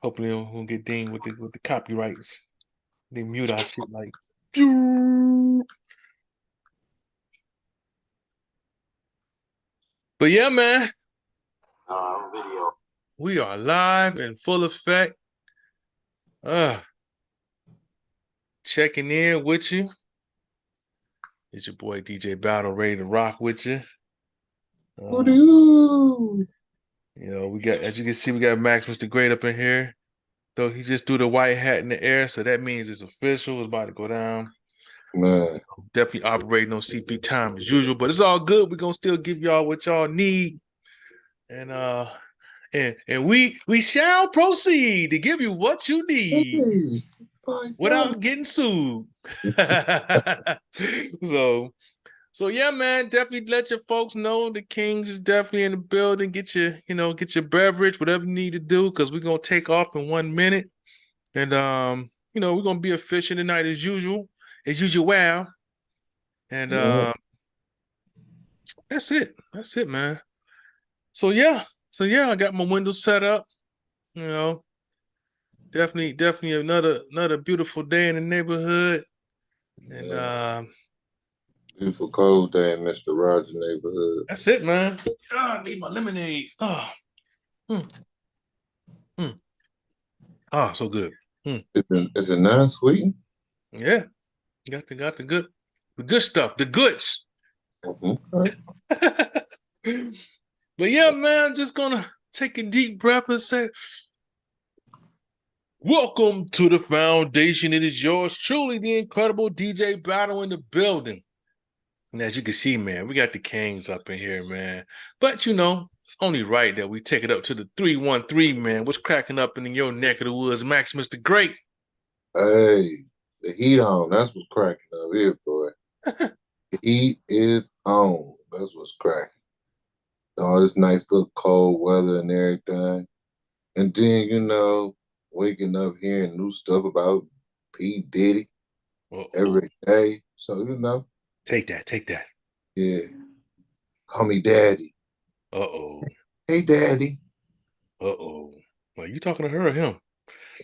Hopefully, we won't get dinged with the copyrights. They mute our shit like. But yeah, man, Video. we are live in full effect. Checking in with you. It's your boy DJ Battle, ready to rock with you. Woo-doo. We got, as you can see, we got Max Mr. Great up in here. Though he just threw the white hat in the air, so that means it's official. It's about to go down. Man, Definitely operating on CP time as usual, but it's all good. We're gonna still give y'all what y'all need. And we shall proceed to give you what you need hey, my God. without getting sued. so so yeah, man, definitely let your folks know the Kings is definitely in the building. Get your beverage, whatever you need to do, because we're gonna take off in 1 minute. And we're gonna be efficient tonight as usual, as usual. And Yeah, that's it. That's it, man. So yeah. So yeah, I got my windows set up. You know, definitely another beautiful day in the neighborhood. And yeah. Beautiful cold day in Mr. Rogers neighborhood. that's it, man. I need my lemonade. Mm, mm. So good. Mm. Is it non-sweet? Yeah, got the good stuff, the goods. Okay. But yeah, man, just gonna take a deep breath and say, welcome to the foundation. It is yours truly, the incredible DJ Battle in the building. And as you can see, man, we got the Kings up in here, man. But it's only right that we take it up to the 313, man. What's cracking up in your neck of the woods, Max, Mr. Great? Hey, the heat on. That's what's cracking up here, boy. The heat is on. That's what's cracking. All this nice little cold weather and everything. And then, waking up hearing new stuff about P. Diddy Uh-oh. every day. So, Take that. yeah, call me daddy. Uh-oh. Hey, daddy. Uh-oh. Are you talking to her or him?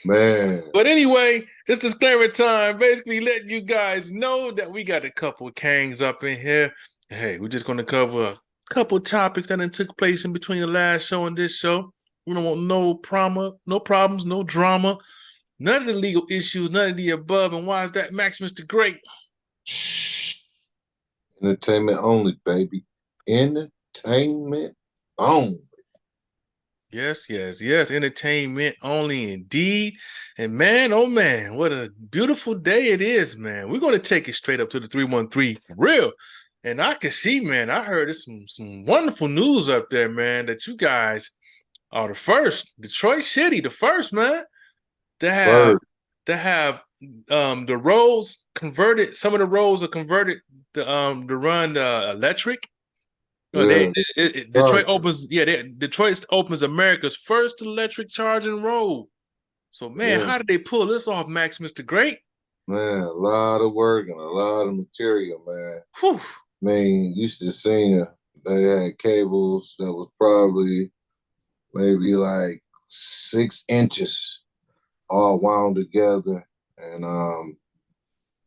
Man, But anyway, it's disclaimer time. Basically, letting you guys know that we got a couple of Kangs up in here. Hey, we're just going to cover a couple topics that took place in between the last show and this show. We don't want no problems, no drama, none of the legal issues, none of the above. And why is that, Max, Mr. Great? shh. Entertainment only, baby. Entertainment only. Yes, yes, yes. Entertainment only indeed. And man, oh man, what a beautiful day it is, man. We're going to take it straight up to the 313 for real. And I can see, man, I heard some wonderful news up there, man, that you guys are the first, Detroit City, the first, man, to have First, to have the roads converted. Some of the roads are converted to run electric. yeah, Detroit charger. opens, Detroit opens America's first electric charging road. So, man, Yeah, how did they pull this off, Max, Mr. Great? man, a lot of work and a lot of material, man. Whew. I mean, you should have seen it. They had cables that was probably maybe like 6 inches all wound together and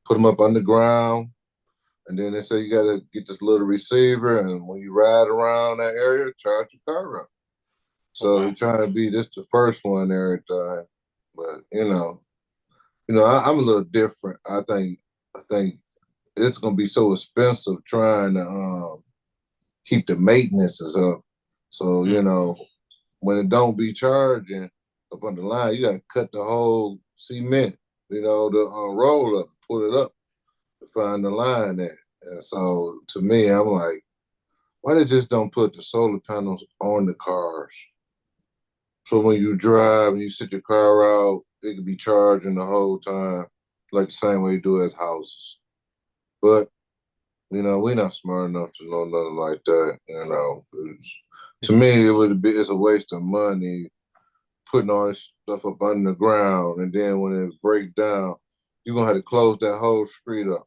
put them up underground. And then they say you got to get this little receiver, and when you ride around that area, charge your car up. Oh, So wow. they're trying to be just the first one and everything. But I'm a little different. I think it's gonna be so expensive trying to keep the maintenances up. So Mm. when it don't be charging up on the line, you gotta cut the whole cement, the roll up, put it up to find the line at. And so to me, I'm like, why they just don't put the solar panels on the cars? So when you drive and you sit your car out, it could be charging the whole time, like the same way you do as houses. But we're not smart enough to know nothing like that. To me, it's a waste of money putting all this stuff up under the ground, and then when it breaks down, you're gonna have to close that whole street up,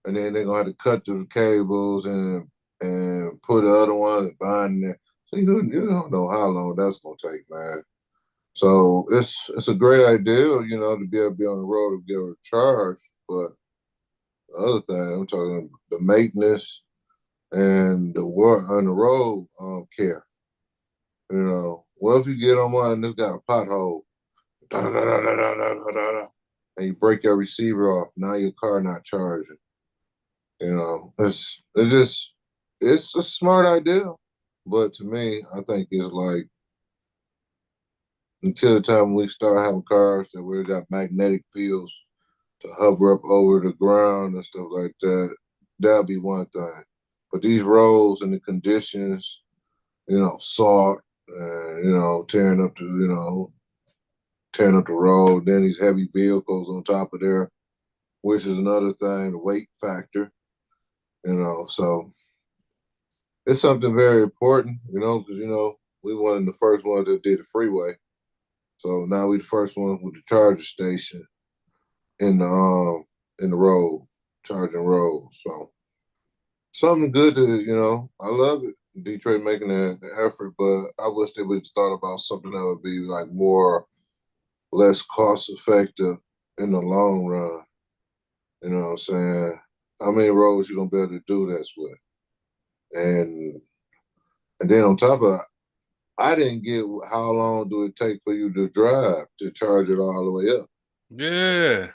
and then they're gonna have to cut through the cables and put the other one behind there. So you don't know how long that's gonna take, man. So it's a great idea, to be able to be on the road to get a charge. But the other thing, I'm talking the maintenance and the work on the road care. What if you get on one and it's got a pothole, da, da, da, da, da, da, da, da, da, and you break your receiver off? Now your car not charging. It's a smart idea, but to me, I think it's like until the time we start having cars that we got magnetic fields to hover up over the ground and stuff like that, that'll be one thing. But these roads and the conditions, salt and tearing up the road, then these heavy vehicles on top of there, which is another thing, the weight factor, so it's something very important, because we one of the first ones that did the freeway. So now we the first one with the charger station in the road, charging road. So something good I love it. Detroit making the effort, but I wish they would have thought about something that would be like more less cost effective in the long run. You know what I'm saying? How many roads you gonna be able to do this with? And and then on top of it, I didn't get how long do it take for you to drive to charge it all the way up. Yeah.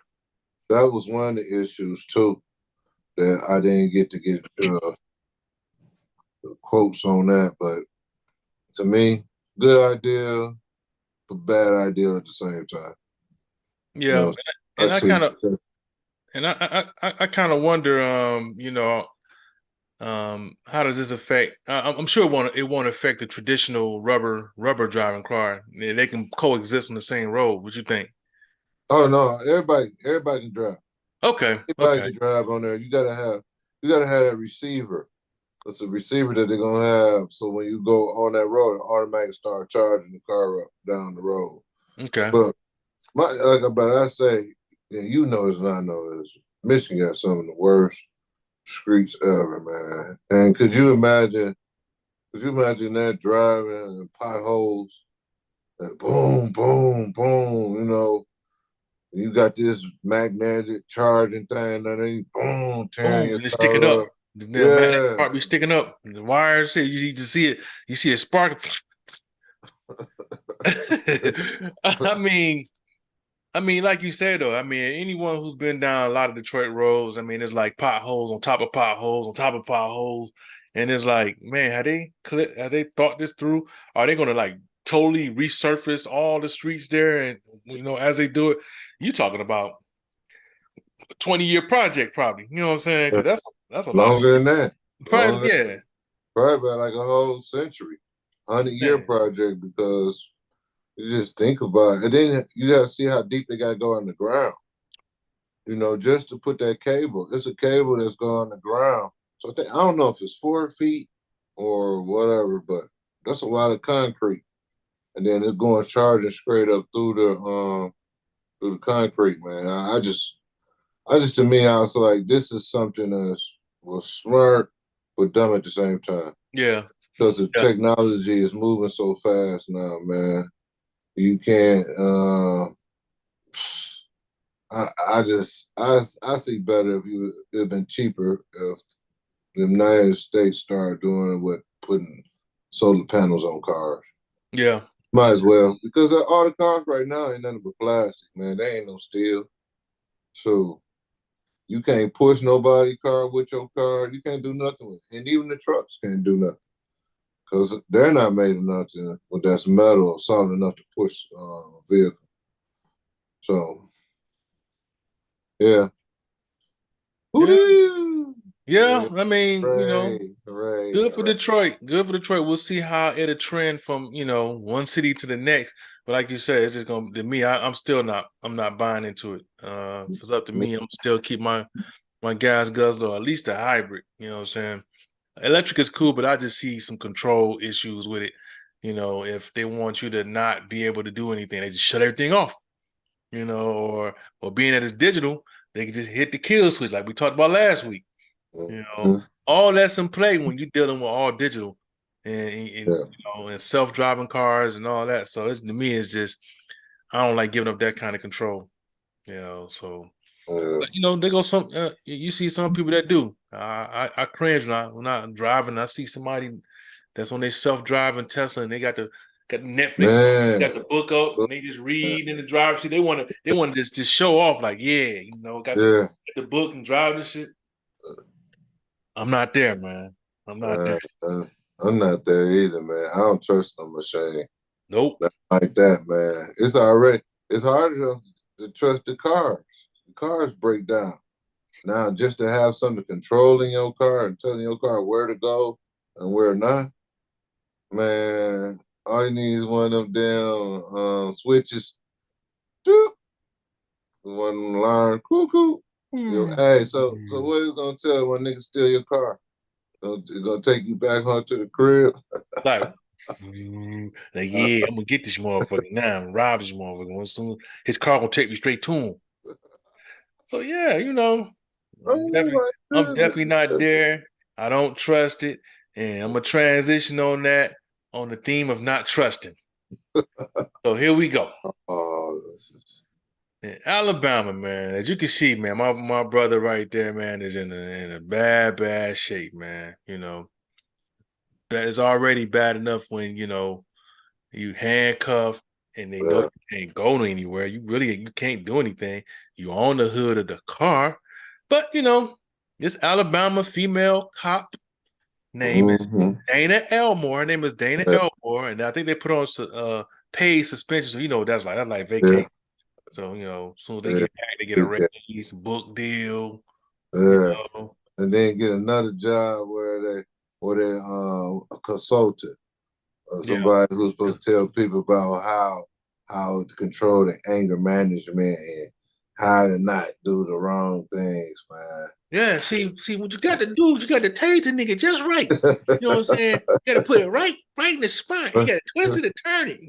That was one of the issues too that I didn't get to get quotes on that. But to me, good idea, but bad idea at the same time. You Yeah. know, I And I see. kind of and I kind of wonder, how does this affect? I'm sure it won't affect the traditional rubber driving car. They can coexist on the same road. What you think? Oh no, everybody can drive. Okay, Anybody okay, can drive on there. You gotta have that receiver. It's a receiver that they're gonna have. So when you go on that road, it automatically start charging the car up down the road. okay. But but I say, yeah, this and I know this. Michigan got some of the worst streets ever, man. And could you imagine that driving and potholes and boom, boom, boom, you got this magnetic charging thing, and then you boom, tearing Boom, your and it's sticking car up. up. The magnetic Yeah. part be sticking up. The wires, you just see it. You see a spark. I mean, like you said though, anyone who's been down a lot of Detroit roads, it's like potholes on top of potholes on top of potholes, and it's like, man, have they thought this through? Are they gonna like totally resurface all the streets there? And as they do it, you talking about a 20-year project, probably. You know what I'm saying? Because that's a lot of Longer than years. that. Probably, Longer, yeah, probably about like a whole century, 100-year man, project because you just think about it. And then you got to see how deep they got to go underground, just to put that cable. It's a cable that's going underground. So I don't know if it's 4 feet or whatever, but that's a lot of concrete. And then it's going charging straight up through the concrete, man. I just to me, I was like, this is something that was smart but dumb at the same time yeah, because the yeah, technology is moving so fast now, man. You can't. I see better if it'd been cheaper if the United States started doing what putting solar panels on cars. yeah, Might as well because all the cars right now ain't nothing but plastic, man. They ain't no steel, so you can't push nobody car with your car. You can't do nothing with it. And even the trucks can't do nothing because they're not made of nothing that's metal or solid enough to push a vehicle. So yeah. yeah, Woo! yeah. Yeah. Hooray. Hooray. Good for Hooray. Detroit. Good for Detroit. We'll see how it'll trend from, one city to the next. But like you said, it's just gonna to me, I'm still not I'm not buying into it. If it's up to me, I'm still keep my gas guzzler or at least a hybrid. You know what I'm saying? Electric is cool, but I just see some control issues with it. If they want you to not be able to do anything, they just shut everything off, or being that it's digital, they can just hit the kill switch like we talked about last week. You know, Mhm. all that's in play when you're dealing with all digital. and Yeah. and self-driving cars and all that. So it's to me, it's just I don't like giving up that kind of control. So Yeah. but they go some. You see some people that do. I cringe when I'm driving. I see somebody that's on their self-driving Tesla and they got the Netflix, Man. got the book up, and they just read in the driver's seat. They want to just show off like, yeah, Yeah. got the book and drive this shit. I'm not there, man. I'm not there. Uh, uh, I'm not there either, man. I don't trust no machine. Nope. Not like that, man. It's harder to trust the cars. The cars break down. Now, just to have something controlling your car and telling your car where to go and where not, man, all you need is one of them damn switches. Doop, one alarm, cuckoo. Hey, so what is it gonna tell when niggas steal your car? It's gonna take you back home to the crib. Like, like, Uh, yeah, I'm gonna get this motherfucker now. I'm gonna rob this motherfucker. Soon his car gonna take me straight to him. So yeah, I'm oh definitely my I'm definitely not goodness. there. I don't trust it, and I'm gonna transition on that on the theme of not trusting. So here we go. Oh, this is, In Alabama, man, as you can see, man, my brother right there, man, is in a bad shape, man. That is already bad enough when you handcuffed and they know yeah. you can't go anywhere. You can't do anything. You on the hood of the car, but this Alabama female cop name is Mm-hmm. Dana Elmore. Her name is Dana Yeah, Elmore, and I think they put on paid suspension. So that's like yeah, vacation. So as soon as they yeah. get back, they get a Big cat. raise, book deal. You Yeah. know, And then get another job where they a consultant or yeah, somebody who's yeah. supposed to tell people about how to control the anger management and how to not do the wrong things, Yeah, see, what you got to do is you got to tase the nigga just right. You know what I'm saying? You got to put it right in the spot. You man. got to twist it and turn it.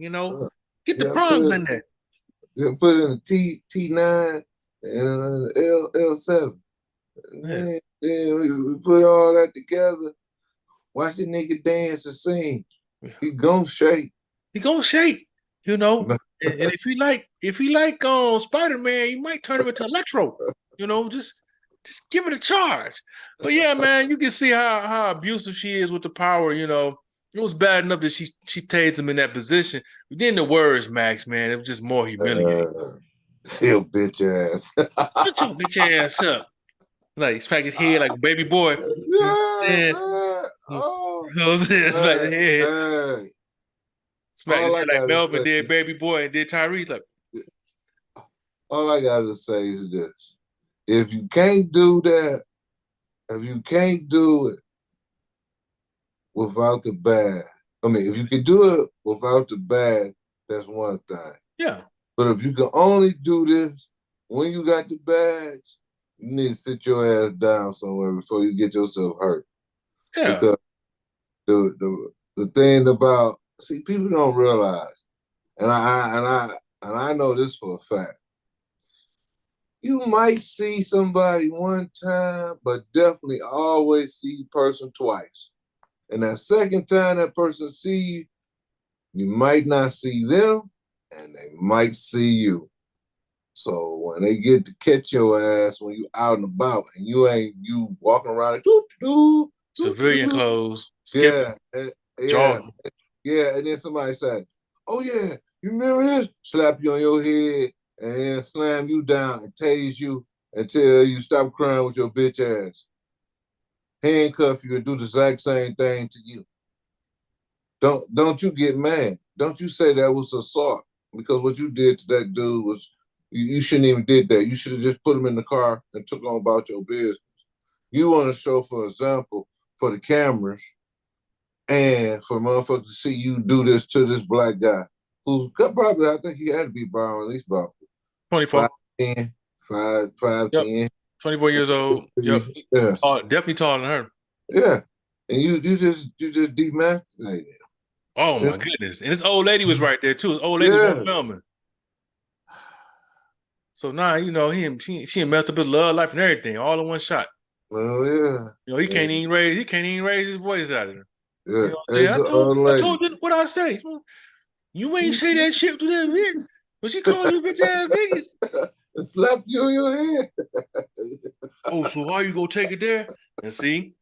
Get the Yeah, prongs in there. put in a T9 and L7. And Yeah, then we put all that together. Watch the nigga dance and sing. He gon' shake. he gonna shake. You know, and if he like Spider Man, you might turn him into Electro. Just give it a charge. But yeah, man, you can see how abusive she is with the power. It was bad enough that she tased him in that position. But then the words, Max, man, it was just more humiliating. Still bitch ass. Shut your bitch ass up. Like smack his head like a baby boy. You know what I'm Yeah, saying? man. You Oh, know what I'm saying? Smack his hey, head. hey. Smack his All I head like gotta Melvin say, did baby boy and did Tyrese. Like, all I gotta say is this: if you can't do that, if you can't do it without the bag, I mean, if you can do it without the bag, that's one thing. yeah, But if you can only do this when you got the bags, you need to sit your ass down somewhere before you get yourself hurt. yeah. Because the thing about people don't realize, and I know this for a fact. You might see somebody one time, but definitely always see a person twice. And that second time that person see you, you might not see them, and they might see you. So when they get to catch your ass when you out and about and you walking around like, doop, doop, doop, Civilian doop. clothes, skipping, Yeah, yeah, jogging. yeah. And then somebody say, "Oh yeah, you remember this?" Slap you on your head and then slam you down and tase you until you stop crying with your bitch ass. Handcuff you and do the exact same thing to you. Don't you get mad? Don't you say that was assault because what you did to that dude was you shouldn't even did that. You should have just put him in the car and took on about your business. You want to show, for example, for the cameras and for motherfuckers to see you do this to this black guy who's probably, I think he had to be borrowing at least about 24. 5'10", 5, Yep. 10. 24 years old. Yep. Yeah, Definitely taller than her. yeah. And you just demasculated. Oh Yeah. my goodness. And this old lady was right there too. This old lady was Yeah. filming. So now, she messed up his love life and everything, all in one shot. Well, yeah. He Yeah. can't even raise his voice out of her. Yeah, You know what I'm saying? it's an old I lady. told you what I say. You ain't She say that shit to that bitch. But she called you bitch ass niggas. slapped you in your head. Oh, so how you gonna take it there? And see,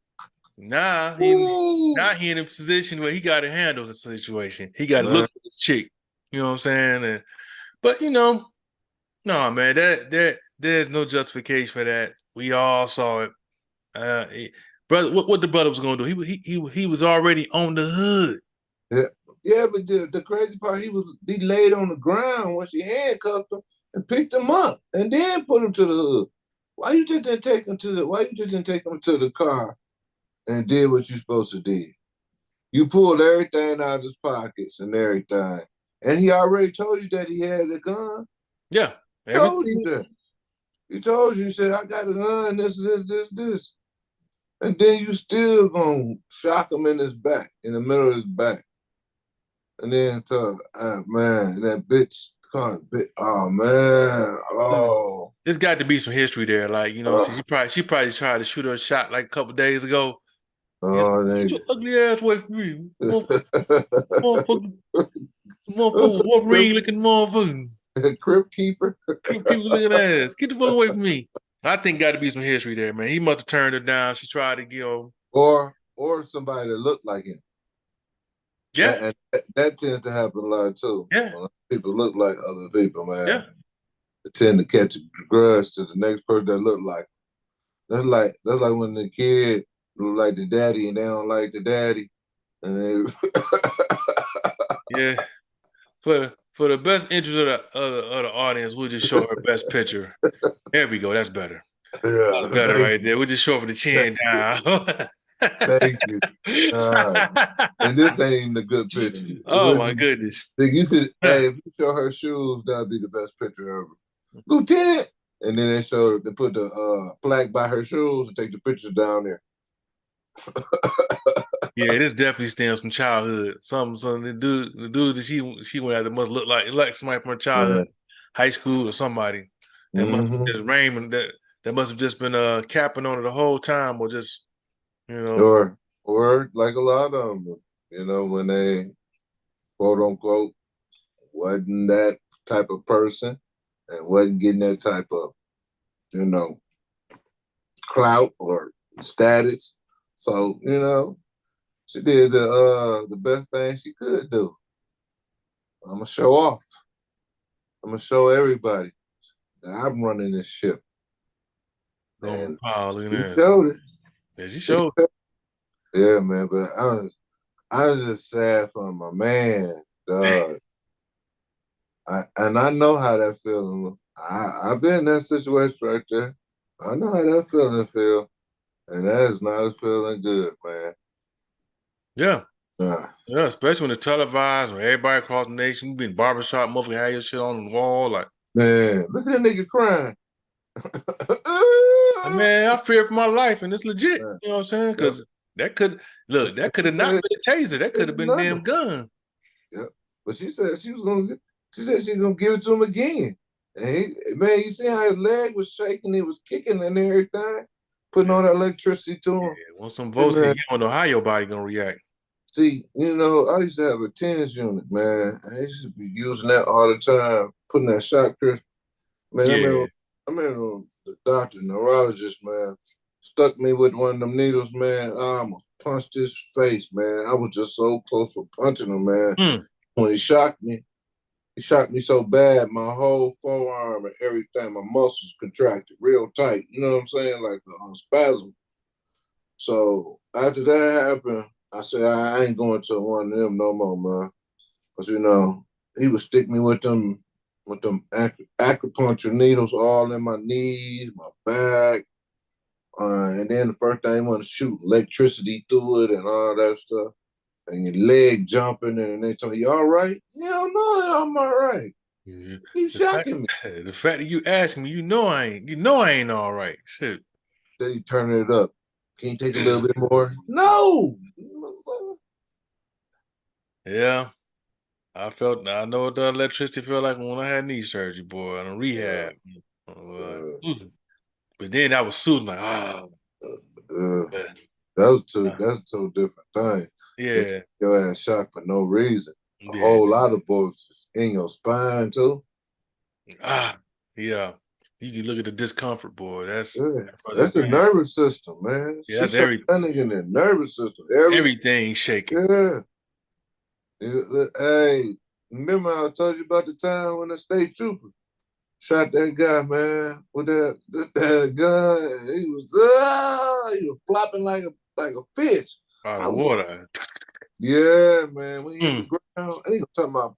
now Ooh, he in a position where he gotta handle the situation. He gotta man. look for this chick. You know what I'm saying? But no, man, there's no justification for that. We all saw it. Uh, brother, what the brother was gonna do? He was already on the hood. Yeah, yeah, but the crazy part, he laid on the ground when she handcuffed him and picked him up and then put him to the hood. Why you just didn't take him to the car and did what you supposed to do? You pulled everything out of his pockets and everything. And he already told you that he had a gun. Yeah, Told you everything. that. He told you, he said, I got a gun, this. And then you still gonna shock him in his back, in the middle of his back. And then tell, man, that bitch called bitch. Oh man. Oh. There's got to be some history there. Like, see, Oh, she probably tried to shoot her shot like a couple days ago. oh Get your nigga. ugly ass away from me. Motherfucker, motherfucker, what Crip, ring looking motherfucker. Crip keeper. People looking ass. Get the fuck away from me. I think got to be some history there, man. He must have turned her down. She tried to, Or somebody that looked like him. yeah, That tends to happen a lot too. yeah, When people look like other people, yeah. man, they tend to catch a grudge to the next person that look like. That's like when the kid look like the daddy and they don't like the daddy. And they, Yeah. For the best interest of the audience, we'll just show her best picture. There we go. That's better. yeah, That's better thank right there. We'll just show her for the you, chin down. thank you. And this ain't even a good picture. Oh my goodness. You could, hey, if you show her shoes, that'd be the best picture ever. Lieutenant. And then they put the plaque by her shoes and take the pictures down there. Yeah, this definitely stems from childhood. Some the dude that she went after must look like somebody from her childhood, Man. high school or somebody. That must have Mm-hmm. just Raymond that must have just been capping on her the whole time, or just you know. Or like a lot of them, when they quote unquote wasn't that type of person and wasn't getting that type of, you know, clout or status. So, she did the best thing she could do. I'm gonna show off. I'm gonna show everybody that I'm running this ship. And Overpowered, look she at that. showed it. Yeah, she She showed. showed Yeah, man, but I was just sad for my man, dog. I know how that feeling. I've been in that situation right there. I know how that feeling feel, and that is not a feeling good, man. Yeah, Nah. yeah, especially when it's televised, when everybody across the nation, you been barbershop, motherfucker, have your shit on the wall. Like, Man, look at that nigga crying. man, I fear for my life, and it's legit. Man, You know what I'm saying? yep. Because that could have not It's been a taser. That could have been a another. damn gun. Yep. But she said she was gonna give it to him again. And man, you see how his leg was shaking, he was kicking and everything, putting Yeah, all that electricity to him. yeah. Once some Hey, votes hit, man, you don't know how your body gonna react. see, I used to have a tens unit, man. I used to be using that all the time, putting that shot, Chris. Man, Yeah, I remember the doctor, neurologist, man, stuck me with one of them needles, man. I almost punched his face, man. I was just so close to punching him, man. mm. When he shocked me so bad, my whole forearm and everything, my muscles contracted real tight. You know what I'm saying? Like a spasm. So after that happened, I said, I ain't going to one of them no more, man. Because, he would stick me with them acupuncture needles all in my knees, my back. And then the first thing he wanted to shoot electricity through it and all that stuff. And your leg jumping, and they told me, you all right? Hell no, I'm all right. Yeah. Keep The fact, shocking me. the fact that you asking me, I ain't all right. Shit. Then you turn it up. Can you take a little bit more? No. Yeah, I know what the electricity felt like when I had knee surgery, boy, and a Uh, rehab. uh, But then I was soothing, like, uh, man. that's two different things. Yeah, your ass shot for no reason. A yeah. whole lot of bullets in your spine too. Ah, yeah. You can look at the discomfort, boy. Yeah, That's that's the man. nervous system, man. Yeah, She that's shot that nigga in the nervous system. everything shaking. Yeah. Hey, remember I told you about the time when the state trooper shot that guy, man, with that gun. And he was flopping like a fish. Out I of was, water. yeah, man. When he hit the Mm. ground, and he was talking about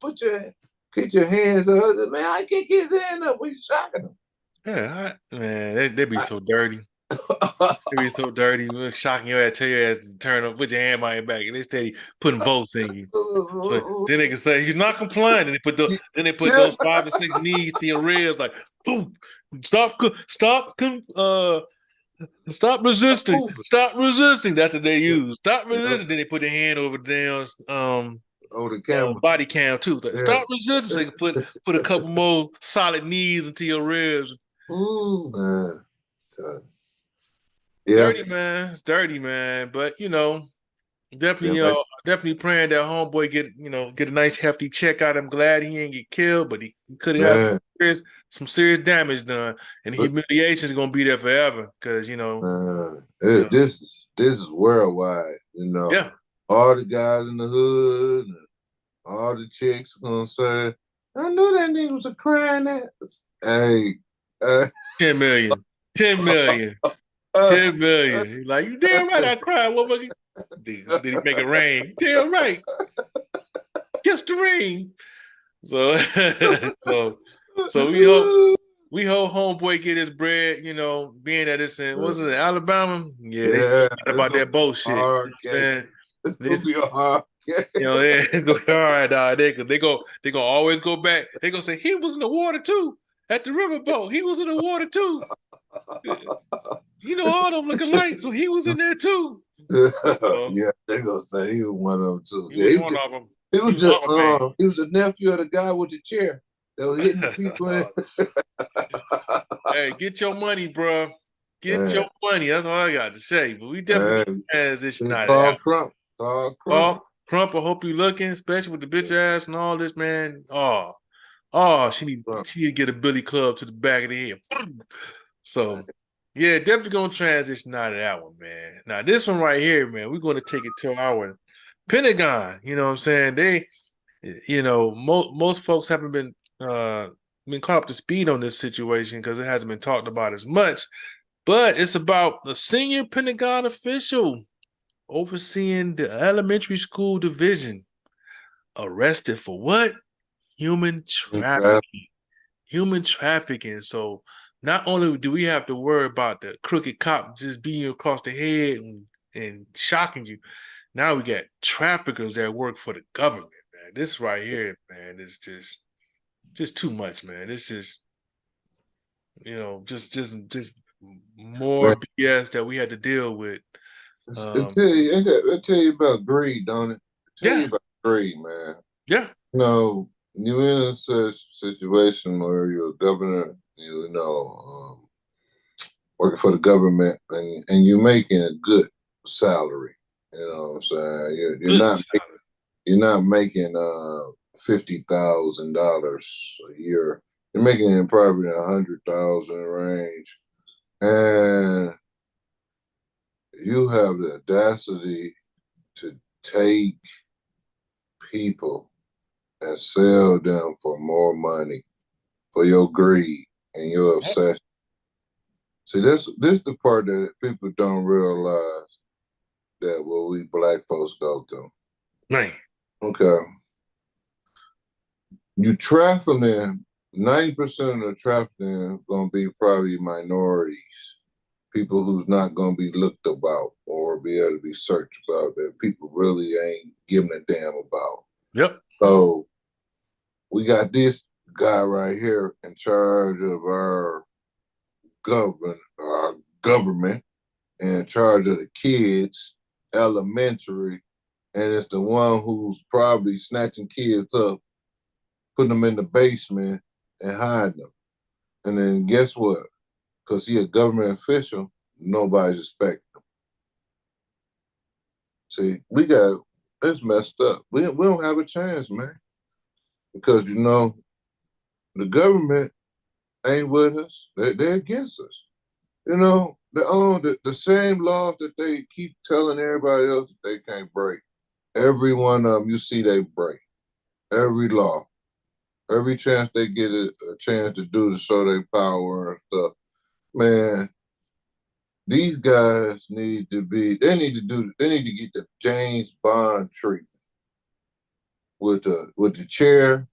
get your hands up. I said, man, I can't get his hand up when you shocking him. Yeah, man, they be so dirty. I, They be so dirty. Shocking your ass, tell your ass to turn up, put your hand behind your back, and they steady putting volts in you. So then they can say he's not complying. And then they put yeah. those 5 or 6 knees to your ribs, like boom, stop, stop resisting, stop resisting. That's what they use. Stop Yeah. resisting. Then they put their hand over down Oh, the camera. body cam too. Like, Yeah. stop resisting. So they can put a couple more solid knees into your ribs. Ooh, man. Yeah. Dirty man, it's dirty man. But Yeah, definitely, like, definitely praying that homeboy get a nice hefty check out. I'm glad he ain't get killed, but he could have had man. some serious damage done, and the humiliation is gonna be there forever. Because you know, This is worldwide. yeah, All the guys in the hood, and all the chicks gonna say, "I knew that nigga was a crying ass." Hey, uh, 10 million, 10 million, uh, 10 million. He like, you damn right, I cried. What did he make it rain? Damn right, kiss the ring. So, so, so we hope homeboy get his bread, being that it's was it in Alabama? Yeah, they still yeah, mad it's about gonna that be a bullshit. You know hard what I'm case. saying? It's gonna This, be a hard case. yeah, it's gonna be all right, dog. They gonna always go back. They gonna say he was in the water too at the riverboat. He was in the water too. All them looking like, so he was in there too. So Yeah, they gonna say he was one of them too. he Yeah, was one of them. He was Mama Man. he was the nephew of the guy with the chair that was hitting the people. Hey, get your money, bro. Get Man, your money. That's all I got to say. But we definitely man, gonna transition out of Carl that. Crump, Carl Crump. Oh, Crump, I hope you looking, especially with the bitch ass and all this, man. Oh, she need to get a billy club to the back of the head. So, yeah, definitely gonna transition out of that one, man. Now, this one right here, man, we're gonna take it to our Pentagon. You know what I'm saying? Most folks haven't been caught up to speed on this situation because it hasn't been talked about as much. But it's about a senior Pentagon official overseeing the elementary school division arrested for what? Human trafficking. Human trafficking. So not only do we have to worry about the crooked cop just being across the head and shocking you, now we got traffickers that work for the government, man. This right here, man, is just too much, man. This is, just more Man, BS that we had to deal with. Um, I tell you about greed, don't it? I tell you yeah, about greed, man. yeah, You're in a such situation where you're a governor, working for the government, and you're making a good salary. You know what I'm saying? good salary. you're not making $50,000 a year. You're making in probably 100,000 range, and you have the audacity to take people and sell them for more money for your greed and your Yep. obsession. See, this the part that people don't realize that what we black folks go through. Man, Okay, you trafficking. 90% of the trafficking gonna be probably minorities, people who's not gonna be looked about or be able to be searched about that people really ain't giving a damn about. yep. So we got this guy right here in charge of our government, in charge of the kids, elementary, and it's the one who's probably snatching kids up, putting them in the basement and hiding them. And then guess what? Because he a government official, nobody's expecting him. See, It's messed up. We don't have a chance, man, because the government ain't with us. They're against us. The same laws that they keep telling everybody else that they can't break. Every one of them, you see, they break every law. Every chance they get a chance to do to show their power and stuff, man. These guys need to be. They need to get the James Bond treatment with the chair.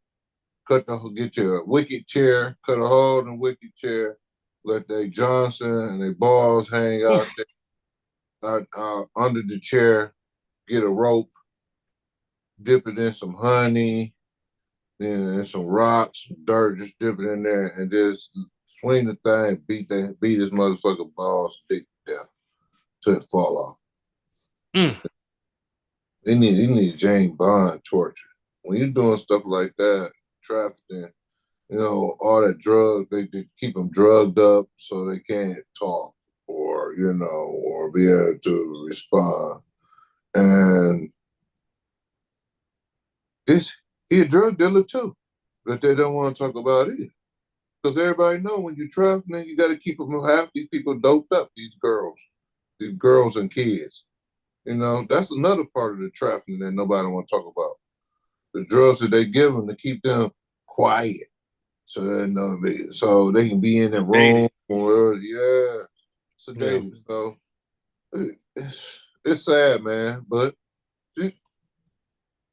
Get your wicket chair. Cut a hole in the wicket chair. Let they Johnson and they balls hang out Oof. there under the chair. Get a rope. Dip it in some honey. Then some rocks, some dirt. Just dip it in there and just swing the thing. Beat this motherfucker balls dick to death till it fall off. Mm. They need James Bond torture. When you're doing stuff like that, trafficking, all that drug, they keep them drugged up so they can't talk or be able to respond. And this, he a drug dealer too, but they don't want to talk about it. Because everybody know when you're trafficking, you got to keep them half these people doped up, these girls and kids. That's another part of the trafficking that nobody want to talk about. The drugs that they give them to keep them quiet, so they can be in the room Dated. or yeah, Yeah. sedated. So it's sad, man, but you,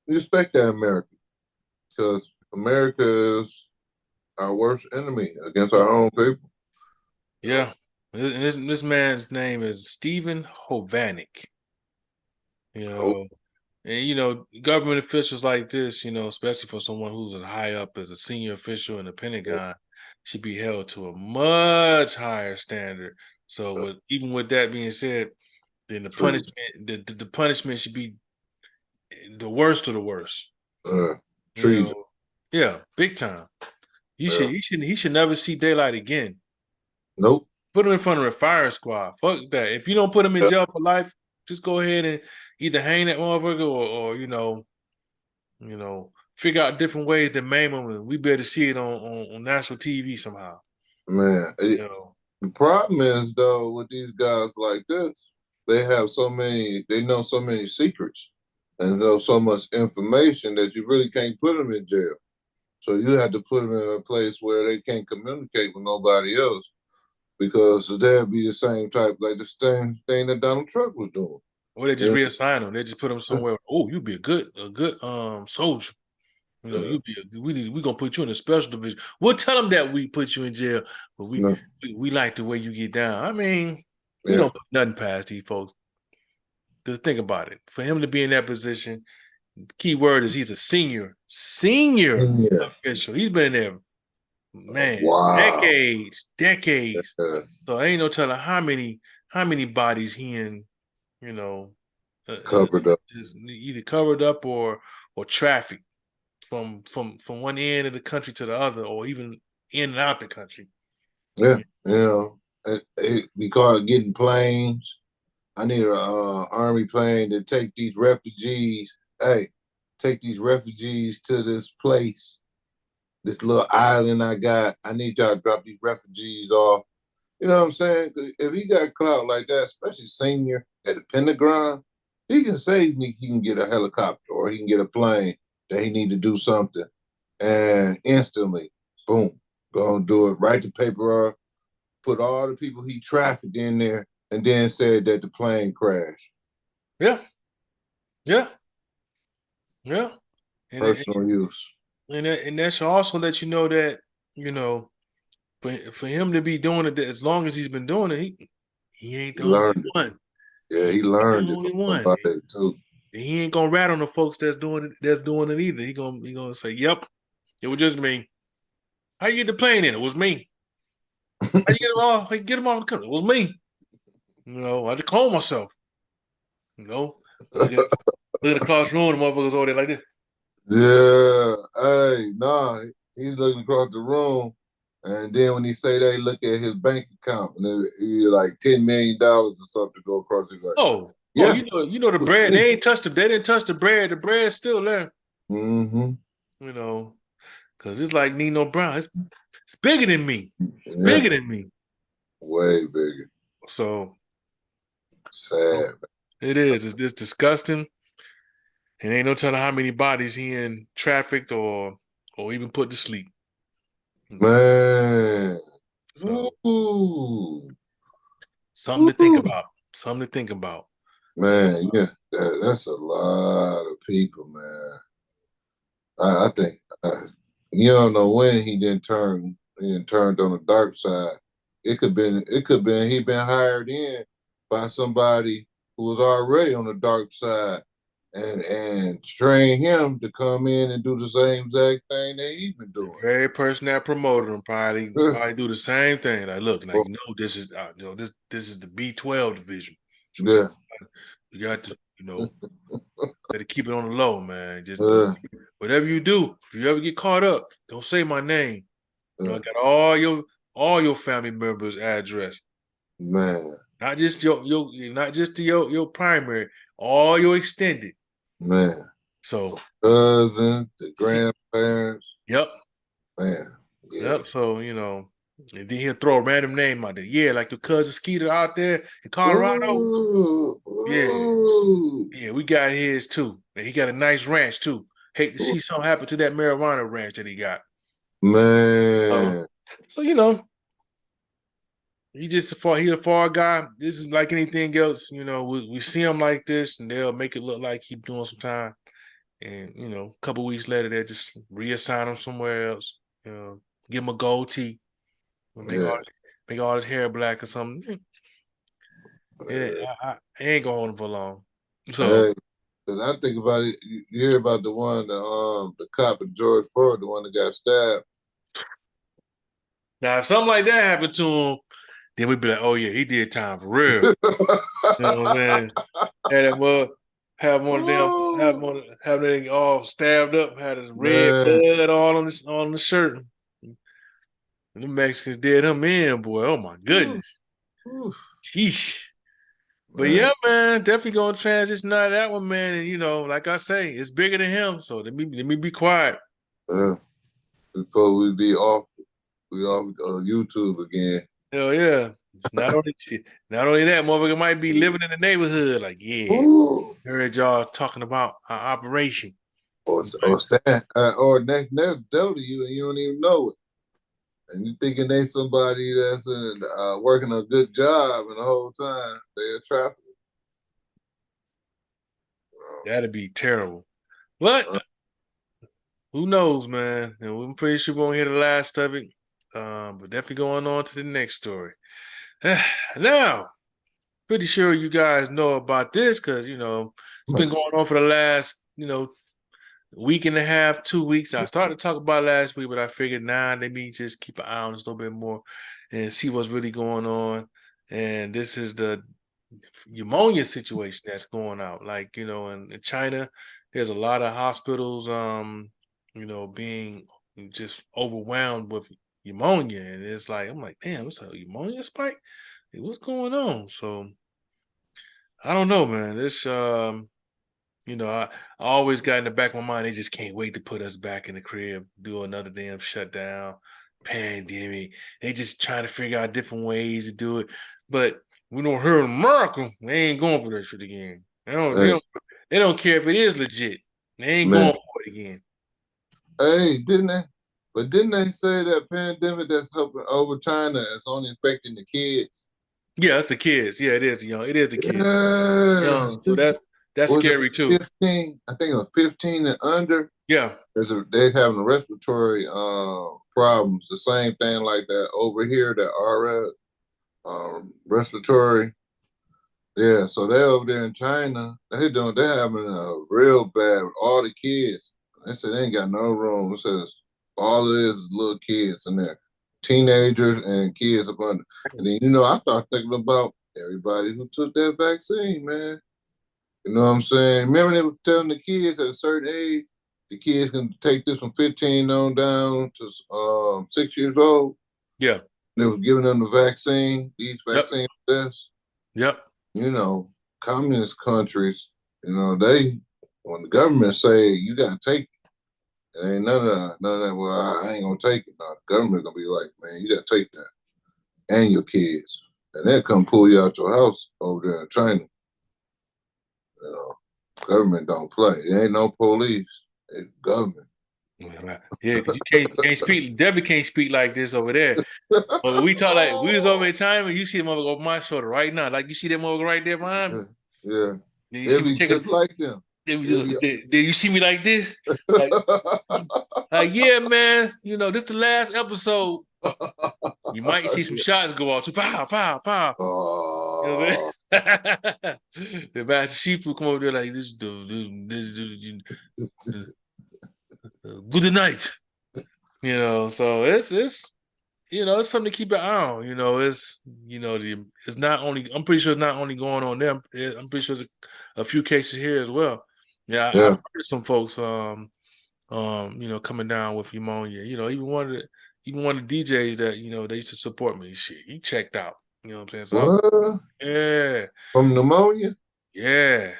you expect that in America because America is our worst enemy against our own people. So, Yeah. This man's name is Stephen Hovannik. You oh, know, and government officials like this, especially for someone who's as high up as a senior official in the Pentagon, should be held to a much higher standard. So, even with that being said, then treason, the punishment should be the worst of the worst. uh, You treason. know, yeah, big time. Yeah. He should never see daylight again. Nope. Put him in front of a firing squad. Fuck that. If you don't put him in Yeah, jail for life, just go ahead and either hang that motherfucker or figure out different ways to maim him, and we better see it on national TV somehow. man. You know, The problem is though with these guys like this, they know so many secrets and know so much information that you really can't put them in jail. So you have to put them in a place where they can't communicate with nobody else because they'll be the same type, like the same thing that Donald Trump was doing. or they just You reassign him. They just put him know? somewhere. Oh, you be a good soldier. Yeah. We gonna put you in a special division. We'll tell them that we put you in jail, but No. we like the way you get down. I mean, we Yeah. don't put nothing past these folks. Just think about it. For him to be in that position, key word is he's a senior Yeah. official. He's been there, man, Wow. decades. Yeah. So ain't no telling how many bodies he in, you know, Covered up. just either covered up or trafficked from one end of the country to the other, or even in and out the country. Yeah. Because getting planes. I need a army plane to take these refugees. Hey, take these refugees to this place, this little island I got. I need y'all to drop these refugees off. You know what I'm saying? If he got clout like that, especially senior at the Pentagon, he can say he can get a helicopter or he can get a plane that he need to do something, and instantly, boom, go and do it. Write the paper up, put all the people he trafficked in there, and then said that the plane crashed. Yeah, yeah, yeah. And Personal use. that should also let you know that you know for him to be doing it as long as he's been doing it, he ain't He the only learned it. one. Yeah, he He ain't the learned it only from one. somebody too. And he ain't gonna rat on the folks that's doing it. That's doing it either. He gonna say, "Yep, it was just me." How you get the plane in? It was me. How you get him off? How you get him off the country? It was me. I just cloned myself. Looking look at the classroom, the motherfuckers over there like this. Yeah. Hey, nah, he's looking across the room. And then when he say that, he look at his bank account and he like $10 million or something go across. He's like, Oh, Oh, Yeah, you know the was bread. me. They ain't touched the. They didn't touch the bread. The bread's still there. Mm-hmm. You know, because it's like Nino Brown. It's bigger than me. It's Yeah, bigger than me. way bigger. So Sad, it is. It's disgusting. And ain't no telling how many bodies he in trafficked or even put to sleep. man. So Ooh, something to think ooh, about. Something to think about. But man. Yeah, that's a lot of people, man. I think you don't know when he didn't turn. He didn't turned on the dark side. It could been he been hired in by somebody who was already on the dark side, and train him to come in and do the same exact thing that he been the doing. very person that promoted him Yeah, probably do the same thing. Like, look, now well, you know this is this is the B12 division. So yeah, you got to better keep it on the low, man. Just uh, whatever you do, if you ever get caught up, don't say my name. I uh, got all your family members' address. man, Not just your not just your primary, all your extended. man. So Cousins, the see, grandparents, yep, man. Yeah. yep. So and then he'll throw a random name out there. Yeah, like your cousin Skeeter out there in Colorado. Ooh, Yeah, ooh, yeah, we got his too. And he got a nice ranch too. Hate to ooh, see something happen to that marijuana ranch that he got. man, So he a far guy. This is like anything else. We see him like this, and they'll make it look like he's doing some time. And a couple weeks later, they just reassign him somewhere else. Give him a gold tee, yeah. make all his hair black or something. Yeah, I ain't gonna hold him for long. So Hey, 'cause I think about it. You hear about the cop at George Floyd, the one that got stabbed. now, if something like that happened to him, then we'd be like, "Oh yeah, he did time for real." You know what I'm saying? Had that mug, have one of them, Ooh, have them all stabbed up, had his red man, blood all on the shirt. And the Mexicans did him in, boy. Oh my ooh, goodness. ooh, Sheesh. But man, yeah, man, definitely gonna transition out of that one, man. And like I say, it's bigger than him. So let me be quiet. uh, before we off YouTube again. Hell yeah. It's not only that, motherfucker might be living in the neighborhood. Like, yeah, Ooh. heard y'all talking about our operation. But Or stand or next to you and you don't even know it. And you thinking they somebody that's working a good job, and the whole time they're traffic. that'd be terrible. But Uh, who knows, man? And I'm pretty sure we won't hear the last of it. But definitely going on to the next story. Now, pretty sure you guys know about this because it's been going on for the last week and a half, 2 weeks. I started to talk about it last week, but I figured let me just keep an eye on this a little bit more and see what's really going on. And this is the pneumonia situation that's going out. Like, in China, there's a lot of hospitals being just overwhelmed with pneumonia. And it's like, I'm like, damn, what's a pneumonia spike? Like, what's going on? So I don't know, man. I always got in the back of my mind, they just can't wait to put us back in the crib, do another damn shutdown, pandemic. They just trying to figure out different ways to do it. But we don't hear in America, they ain't going for that shit again. They don't, they hey, don't, they don't care if it is legit. They ain't man, going for it again. hey, didn't they? But didn't they say that pandemic that's helping over China is only affecting the kids? Yeah, it's the kids. Yeah, it is the young. It is the kids. Yes, Young. So this that's was it. scary too. 15. I think it was 15 and under. Yeah. They're having respiratory problems. The same thing like that over here. That RS respiratory. Yeah, so they're over there in China. They're having a real bad with all the kids. They said they ain't got no room. It says all of this is little kids in there, teenagers and kids up under. And then I start thinking about everybody who took that vaccine, man. You know what I'm saying? Remember they were telling the kids at a certain age, the kids can take this from 15 on down to 6 years old. Yeah. They was giving them the vaccine, these Yep. vaccine tests. Yep. You know. communist countries, they when the government say you gotta take it, ain't none of that. Well, I ain't gonna take it. No, the government gonna be like, man, you gotta take that and your kids, and they'll come pull you out your house over there in training. You know, government don't play. It ain't no police. It's government. Right. Yeah, because you can't speak, definitely can't speak like this over there. But when we talk like we was over in China, you see the motherfucker over my shoulder right now. Like you see that motherfucker right there behind me. Yeah, yeah. Then you see It'll me be take a just like them. It'll be. then you see me like this. Like, yeah, man, this the last episode. You might see some shots go off. So pow, pow, pow. You know what Oh, I'm saying? The master seafood come over there like this dude, good night. So it's something to keep an eye on. It's not only. I'm pretty sure it's not only going on there. I'm pretty sure there's a few cases here as well. Yeah, I've yeah. heard some folks, coming down with pneumonia. Even one of the DJs that they used to support me. Shit, he checked out. You know what I'm saying? So What? yeah, From pneumonia? yeah,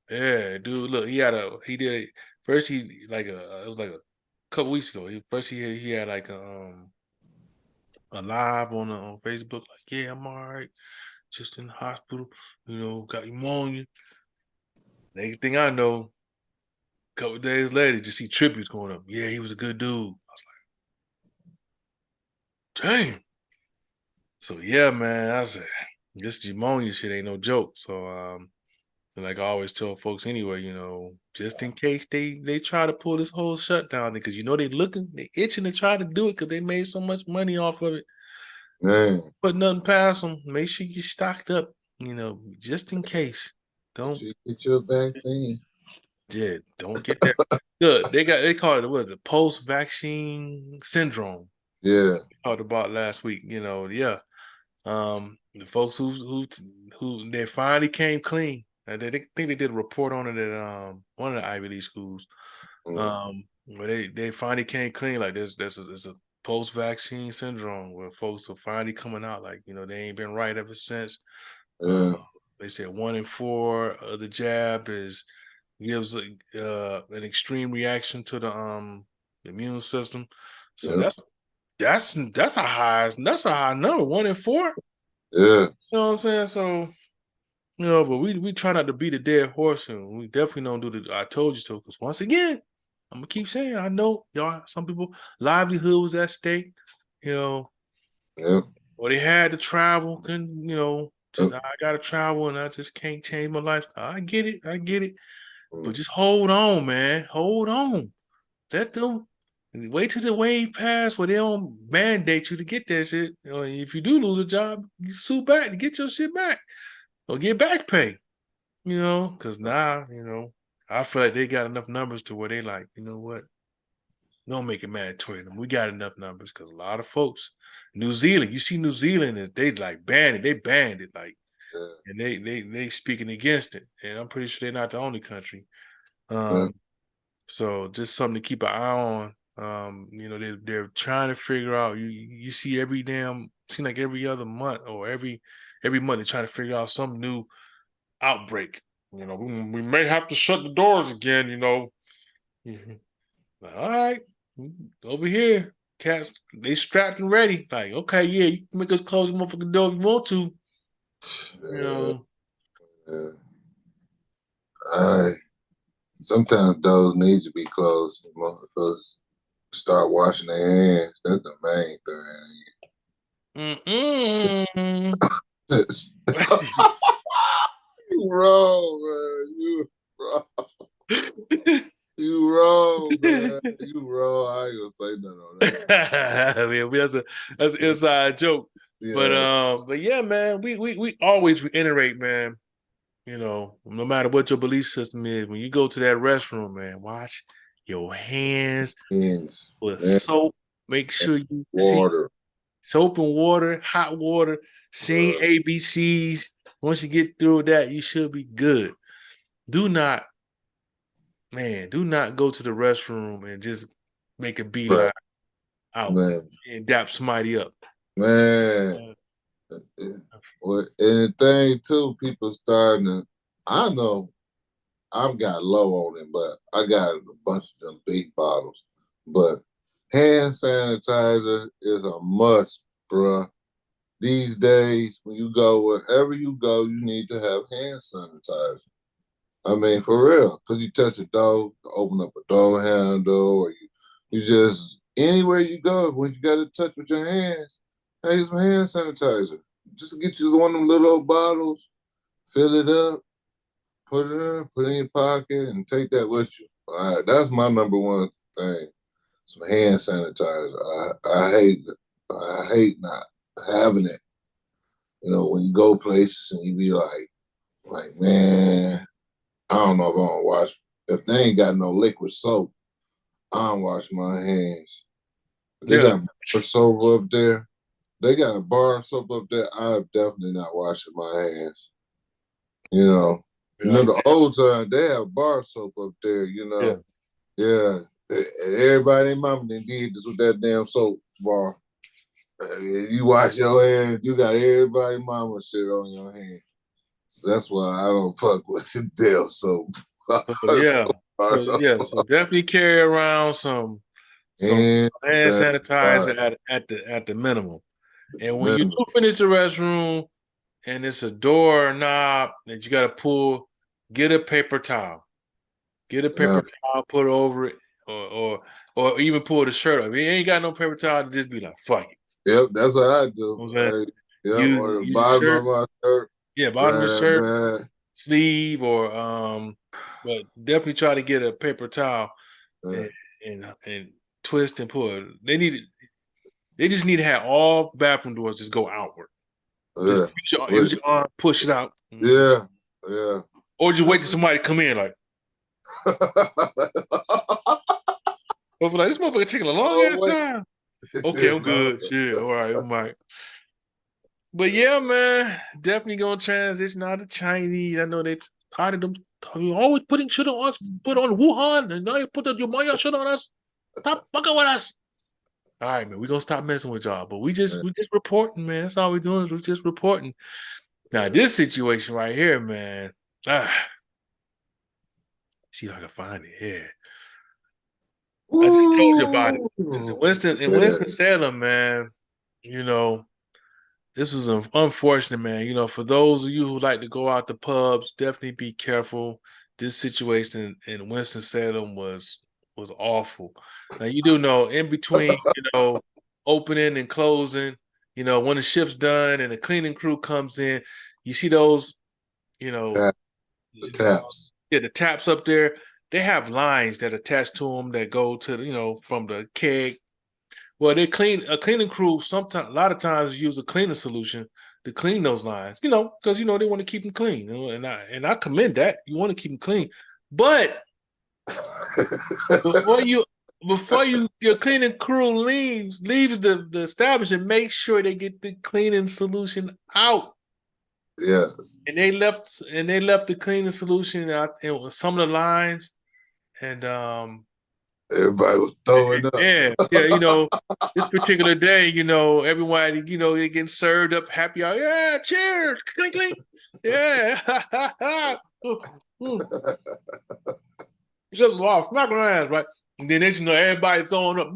yeah, dude. Look, he did first. He like it was like a couple weeks ago. He had like a live on Facebook, like, yeah, I'm all right, just in the hospital, got pneumonia. Next thing I know, a couple days later, just see tributes going up. Yeah, he was a good dude. I was like, dang. So yeah, man, I said, this pneumonia shit ain't no joke. So like I always tell folks anyway, just in case they try to pull this whole shutdown, because they itching to try to do it because they made so much money off of it. Man, Put nothing past them. Make sure you stocked up, just in case. did Don't you get your vaccine? Yeah, don't get that. Look, they call it, what is it, post-vaccine syndrome. Yeah, Talked about last week. Yeah. The folks who they finally came clean. They think they did a report on it at one of the Ivy League schools. mm, Where they finally came clean. Like there's a post-vaccine syndrome where folks are finally coming out. Like they ain't been right ever since. Uh, yeah, they said 1 in 4 of the jab gives an extreme reaction to the immune system. So yeah, that's a high number, 1 in 4. yeah, You know what I'm saying? So but we try not to beat a dead horse, and we definitely don't do the I told you so. Because once again, I'm gonna keep saying, I know y'all. Some people livelihood was at stake. You know, yeah, or they had to travel, couldn't yeah, just I gotta travel and I just can't change my lifestyle. I get it, I get it. But mm, just hold on, man. Hold on. Let them wait till the wave pass where they don't mandate you to get that shit. If you do lose a job, you sue back to get your shit back or get back pay. Because now, I feel like they got enough numbers to where they like, you know what? Don't make it mandatory. We got enough numbers because a lot of folks, New Zealand, you see New Zealand is they like banned it. They banned it like, yeah, and they speaking against it. And I'm pretty sure they're not the only country. yeah, Um, So just something to keep an eye on. They're trying to figure out. You see seem like every other month or every month they're trying to figure out some new outbreak. We may have to shut the doors again. Mhm. Like, all right, over here, cats they strapped and ready. Like, okay, yeah, you can make us close the motherfucking door if you want to. You yeah, know, yeah. I sometimes those need to be closed because start washing their hands. That's the main mm-mm. thing. You wrong, man. You wrong. You wrong, man. You wrong. I ain't gonna say nothing on that. I mean, that's an inside joke. But Yeah. but yeah, man, we always reiterate, man. No matter what your belief system is, when you go to that restroom, man, wash your hands Hands, with man, soap. Make sure you see water. soap and water, hot water, sing Uh, ABCs. Once you get through that, you should be good. Do not, do not go to the restroom and just make a right, beeline out man. and dap somebody up. Man. Well, and the thing too, people starting to. I know I've got low on it, but I got a bunch of them big bottles. But hand sanitizer is a must, bruh. These days, when you go wherever you go, you need to have hand sanitizer. I mean, for real, because you touch a door, open up a door handle, or you just anywhere you go, when you got to touch with your hands, hey, some hand sanitizer. Just get you one of them little old bottles, fill it up, put it in your pocket, and take that with you. All right, that's my number one thing. Some hand sanitizer. I hate not having it. You know, when you go places and you be like, man, I don't know if I'm gonna wash. If they ain't got no liquid soap, I don't wash my hands. They Yeah, got bar soap up there. They got a bar soap up there. I'm definitely not washing my hands. You know, yeah, the old time they have bar soap up there. You yeah. know, yeah. Everybody in mama did this with that damn soap bar. You wash your hands, you got everybody mama shit on your hands. So that's why I don't fuck with the damn soap. So yeah, so definitely carry around some And hand that sanitizer at the minimum. And when you minimum. do finish the restroom and it's a door knob that you got to pull, get a paper towel. Get a Yeah. paper towel, put it over it, or even pull the shirt up. If you ain't got no paper towel, just be like, fuck it. Yep, that's what I You know do. what I'm saying? Yep, Use or the use your bottom of shirt, my shirt, yeah, bottom of the grab shirt, that. sleeve, or but definitely try to get a paper towel Uh, and twist and pull. They just need to have all bathroom doors just go outward. Just yeah, use your arm, push it out. yeah, yeah. Or just wait till somebody come in like, oh, like this motherfucker taking a long Oh ass wait, time. Okay, I'm no, good. Shit, all right, I'm right. But yeah, man, definitely gonna transition out of Chinese. I know they tired of them. You always putting shit on us, put on Wuhan, and now you put your Maya shit on us. Stop fucking with us. All right, man, we gonna stop messing with y'all. But we just reporting, man. That's all we doing is we're just reporting. Now this situation right here, man. Ah, see if I can find it here. I just told you about it. It's in Ooh, Winston yeah. Salem, man. You know, this was unfortunate, man. You know, for those of you who like to go out to pubs, definitely be careful. This situation in Winston-Salem was awful. Now you do know in between, opening and closing, when the shift's done and the cleaning crew comes in, you see those, you know, Tap, the taps. yeah, the taps up there. They have lines that attach to them that go to from the keg. Well, they clean a cleaning crew. Sometimes, a lot of times, use a cleaning solution to clean those lines. Because they want to keep them clean. And I commend that. You want to keep them clean, but before you your cleaning crew leaves the establishment, make sure they get the cleaning solution out. Yes. And they left the cleaning solution out in some of the lines, and Everybody was throwing up. yeah, yeah, this particular day, everybody, they getting served up happy hour. Yeah, cheers, clink, clink. Yeah. You just lost, smack around, right? And then everybody throwing up.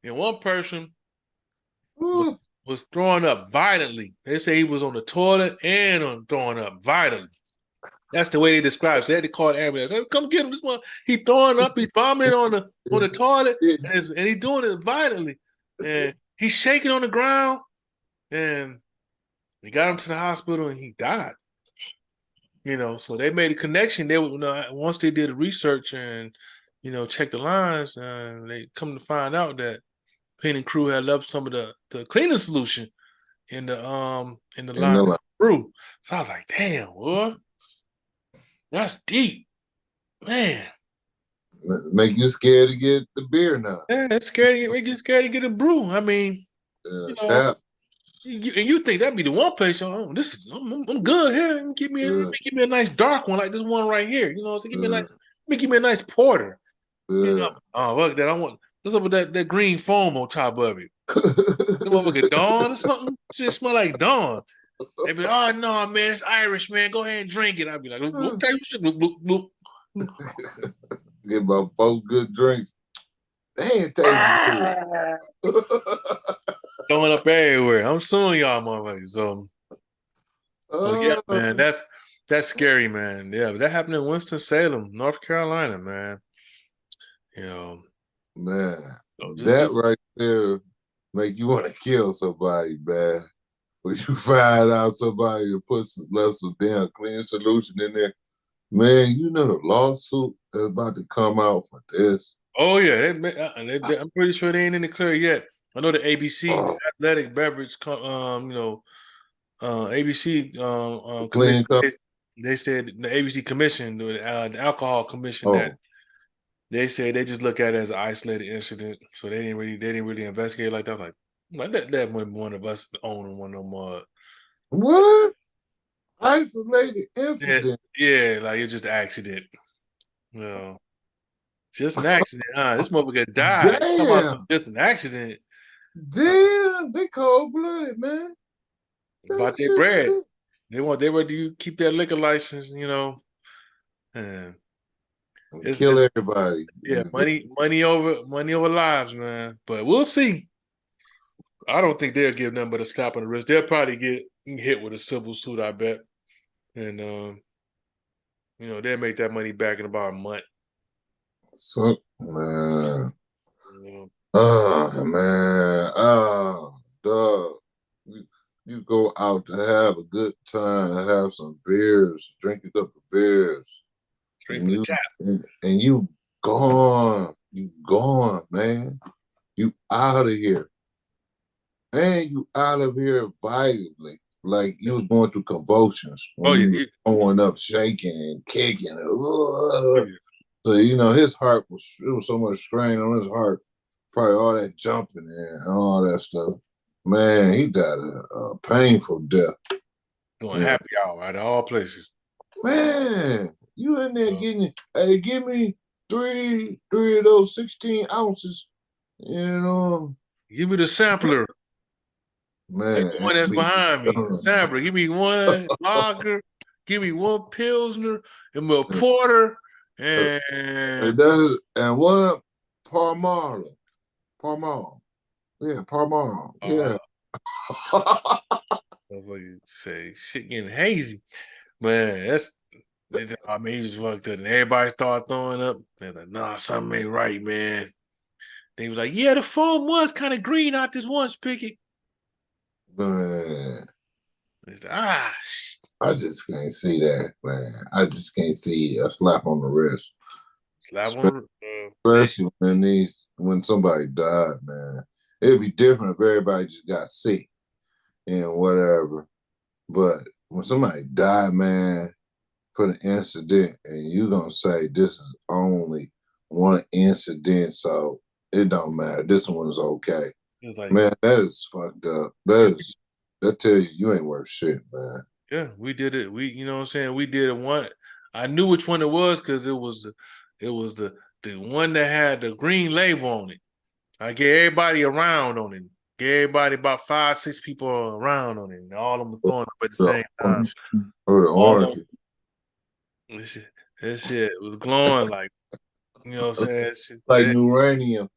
And one person was was throwing up violently. They say he was on the toilet and throwing up violently. That's the way they describe it. So they had to call the ambulance. Hey, come get him. This one, he throwing up, he's vomiting on the toilet, and he's doing it violently. And he's shaking on the ground. And we got him to the hospital, and he died. So they made a connection. They once they did the research and checked the lines, and they come to find out that cleaning crew had left some of the cleaning solution in the And line they're of like, brew. So I was like, damn, what? That's deep, man. make you scared to get the beer now. Yeah, it's scary. It gets scared to get a brew. I mean, you know, Tap. you think that'd be the one place? Oh, I'm good here. Let me give me a nice dark one like this one right here. So give me a nice, let me give me a nice porter. Yeah. Oh look, that I want. What's up with that green foam on top of it? The motherfucker Dawn or something? Shit smell like Dawn. They be like, oh no, man, it's Irish, man. Go ahead and drink it. I'd be like, okay, bloop, bloop, bloop. Get about 4 good drinks. Damn, it tastes good. Throwing up everywhere. I'm suing y'all, motherfuckers. So yeah, uh, man, that's scary, man. Yeah, but that happened in Winston Salem, North Carolina, man. You know, man, so just that do. right there make you want to kill somebody, man. When you find out somebody left some damn clean solution in there, man, you know the lawsuit that's about to come out for this. Oh yeah, I'm pretty sure they ain't in the clear yet. I know the ABC Oh, Athletic Beverage, ABC the commission. clean company. They said the ABC commission, the alcohol commission, that Oh, they said they just look at it as an isolated incident, so they didn't really investigate like that. Like that one of us owning one of them. what? Isolated Yeah, incident. yeah, like it's just an accident. You know, just an accident, huh? This motherfucker died. Talking about Damn, some just an accident. Uh, damn, they cold blooded, man. about That their shit. bread. They want you keep their liquor license, and Kill it's everybody. yeah, money over lives, man. But we'll see. I don't think they'll give nothing but a slap on the wrist. They'll probably get hit with a civil suit, I bet. And they'll make that money back in about a month. So, man. You know. Oh, man. Oh, dog. You go out to have a good time, have some beers, drink a couple of beers, Straight and from the you tap. and you gone. You gone, man. You out of here. And you out of here violently. Like you was going through convulsions Oh when yeah, you was going up, shaking and kicking. oh Ugh. yeah. So his heart was it was so much strain on his heart, probably all that jumping and all that stuff. Man, he died a painful death. Doing You know, happy hour at all places. man, you in there So, getting hey, give me three of those 16 ounces. You know, give me the sampler. Like man, the one that's be behind me. done. Sampler. Give me one lager. Give me one pilsner and a porter and And one Parmala. Parmal. Yeah, Parmal. uh Yeah. motherfucker say shit getting hazy. Man, that's I mean, he just fucked up. And everybody started throwing up. They're like, nah, something ain't right, man. They was like, yeah, the foam was kind of green out this one spigot. Man, They said, ah, I just can't see that, man. I just can't see a slap on the wrist. slap on the Especially when somebody died, man. It'd be different if everybody just got sick and whatever. But when somebody died, man, for the incident, and you gonna say this is only one incident, so it don't matter. This one is okay. It was like, Man, that is fucked up. yeah, That tells you ain't worth shit, man. yeah, we did it. You know what I'm saying? We did it one. I knew which one it was because it was the one that had the green label on it. I gave everybody around on it. Gave everybody about 5, 6 people around on it. And all of them were throwing up at the The same time. orange, or the All of orange, them, this shit was glowing like, you know what I'm saying? like uranium.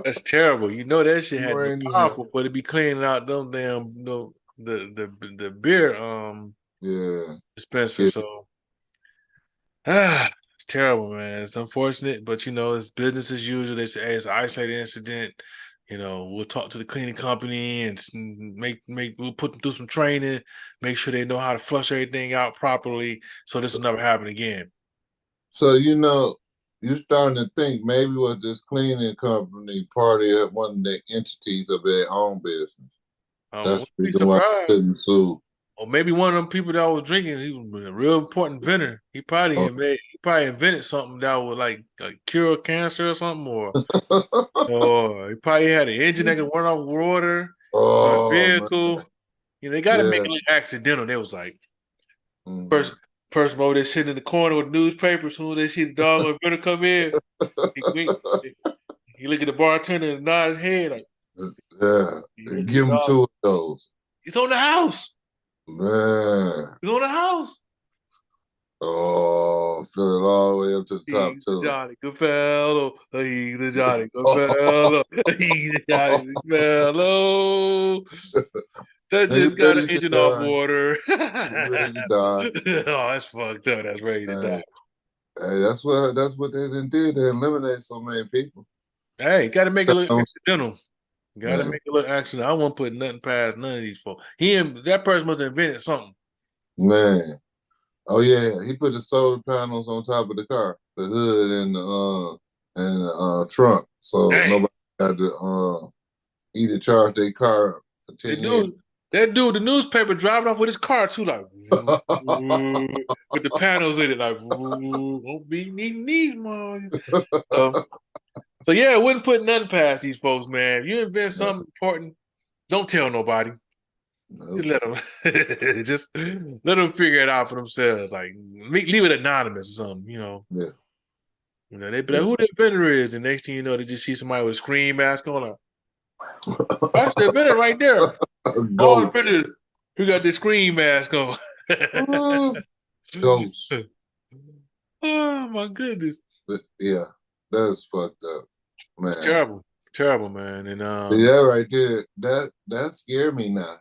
That's terrible. You know that shit had to be Uranium. powerful for to be cleaning out them damn the beer Yeah, dispenser. yeah. So it's terrible, man. It's unfortunate, but it's business as usual. They say, hey, it's an isolated incident. We'll talk to the cleaning company and we'll put them through some training, make sure they know how to flush everything out properly, so this will never happen again. So you starting to think maybe was this cleaning company part of one of the entities of their own business. I That's wouldn't the be reason why they surprised. couldn't sue. Or maybe one of them people that was drinking, he was a real important inventor. Oh, He probably invented something that would like cure cancer or something, or he probably had an engine that could run off water, or a oh man, vehicle. They got to make yeah. it look accidental. They was like, Mm. first Person over there sitting in the corner with the newspaper. As soon as they see the dog or better come in, he wink. He look at the bartender and nod his head like, Yeah, he and look at the give him dog. two of those. It's on the house. Man. It's on the house. Oh, feel it all the way up to the top He's the too. Johnny Goodfellow. He's the Johnny Goodfellow. He's the Johnny Goodfellow. That Nigga just got an ready to engine off die. water. Ready to die. Oh, that's fucked up. That's ready to die. Hey, hey, that's what they done did. They eliminated so many people. Hey, got to make it look Um, accidental. Got to Man, make it look accidental. I won't put nothing past none of these folks. That person must have invented something. man. Oh yeah, he put the solar panels on top of the car, the hood and the trunk, so Dang. nobody had to either charge their car up for The 10 years. dude, that dude, the newspaper driving off with his car too, like with the panels in it, like won't be needing these, man. Um, so yeah, I wouldn't put nothing past these folks, man. If you invent No, something important, don't tell nobody. Just nope. let them, just let them figure it out for themselves. Like leave it anonymous or something, Yeah. They be like, Yeah. who the inventor is? The next thing you know, they just see somebody with a screen mask on. Like, that's the inventor right there. Oh, Ghost. inventor, who got the screen mask on? Ghost. Oh my goodness, But yeah, that's fucked up, it's man. terrible, terrible, man. And Yeah, right there. That scared me now.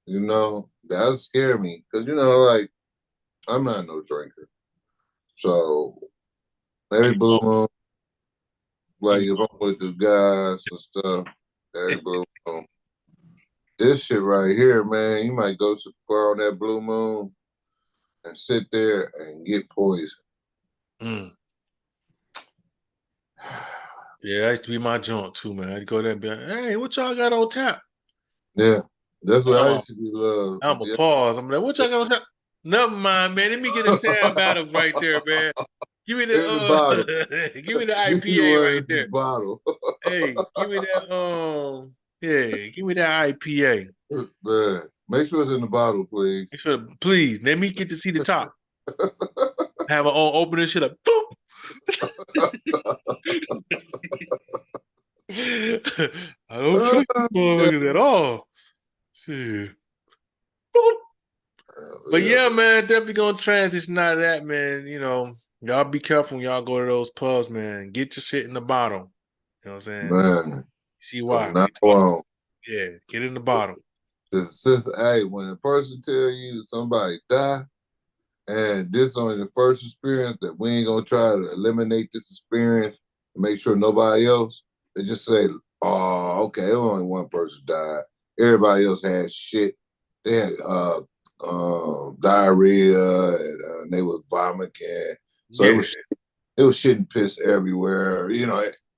That scared me because like I'm not no drinker, so every you blue moon, like you if I'm with the guys and stuff, every blue moon. This shit right here, man, you might go to the bar on that blue moon and sit there and get poisoned. mm. Yeah, that used to be my joint too, man. I'd go there and be like, "Hey, what y'all got on tap?" Yeah, that's what I Oh, used to be love. I'm a Yeah, pause. I'm like, "What y'all got on tap?" Never mind, man. Let me get a Sam Adams right there, man. Give me in the bottle. give me the Give me IPA one right in the there. bottle. Hey, give me that yeah, give me that IPA. Man, make sure it's in the bottle, please. Make sure, please, let me get to see the top. Have an open this shit up. Boop. I don't trust these Yeah. motherfuckers at all. Shit. Boop. But Yeah, yeah, man, definitely gonna transition out of that, man. Y'all be careful when y'all go to those pubs, man. Get your shit in the bottle. You know what I'm saying? man. See From why? now on, Yeah, get in the bottle. hey, when a person tell you somebody die, and this only the first experience that we ain't gonna try to eliminate this experience and make sure nobody else. They just say, "Oh, okay, only one person died. Everybody else had shit. They had diarrhea and they was vomiting. So Yeah. it was shit and piss everywhere.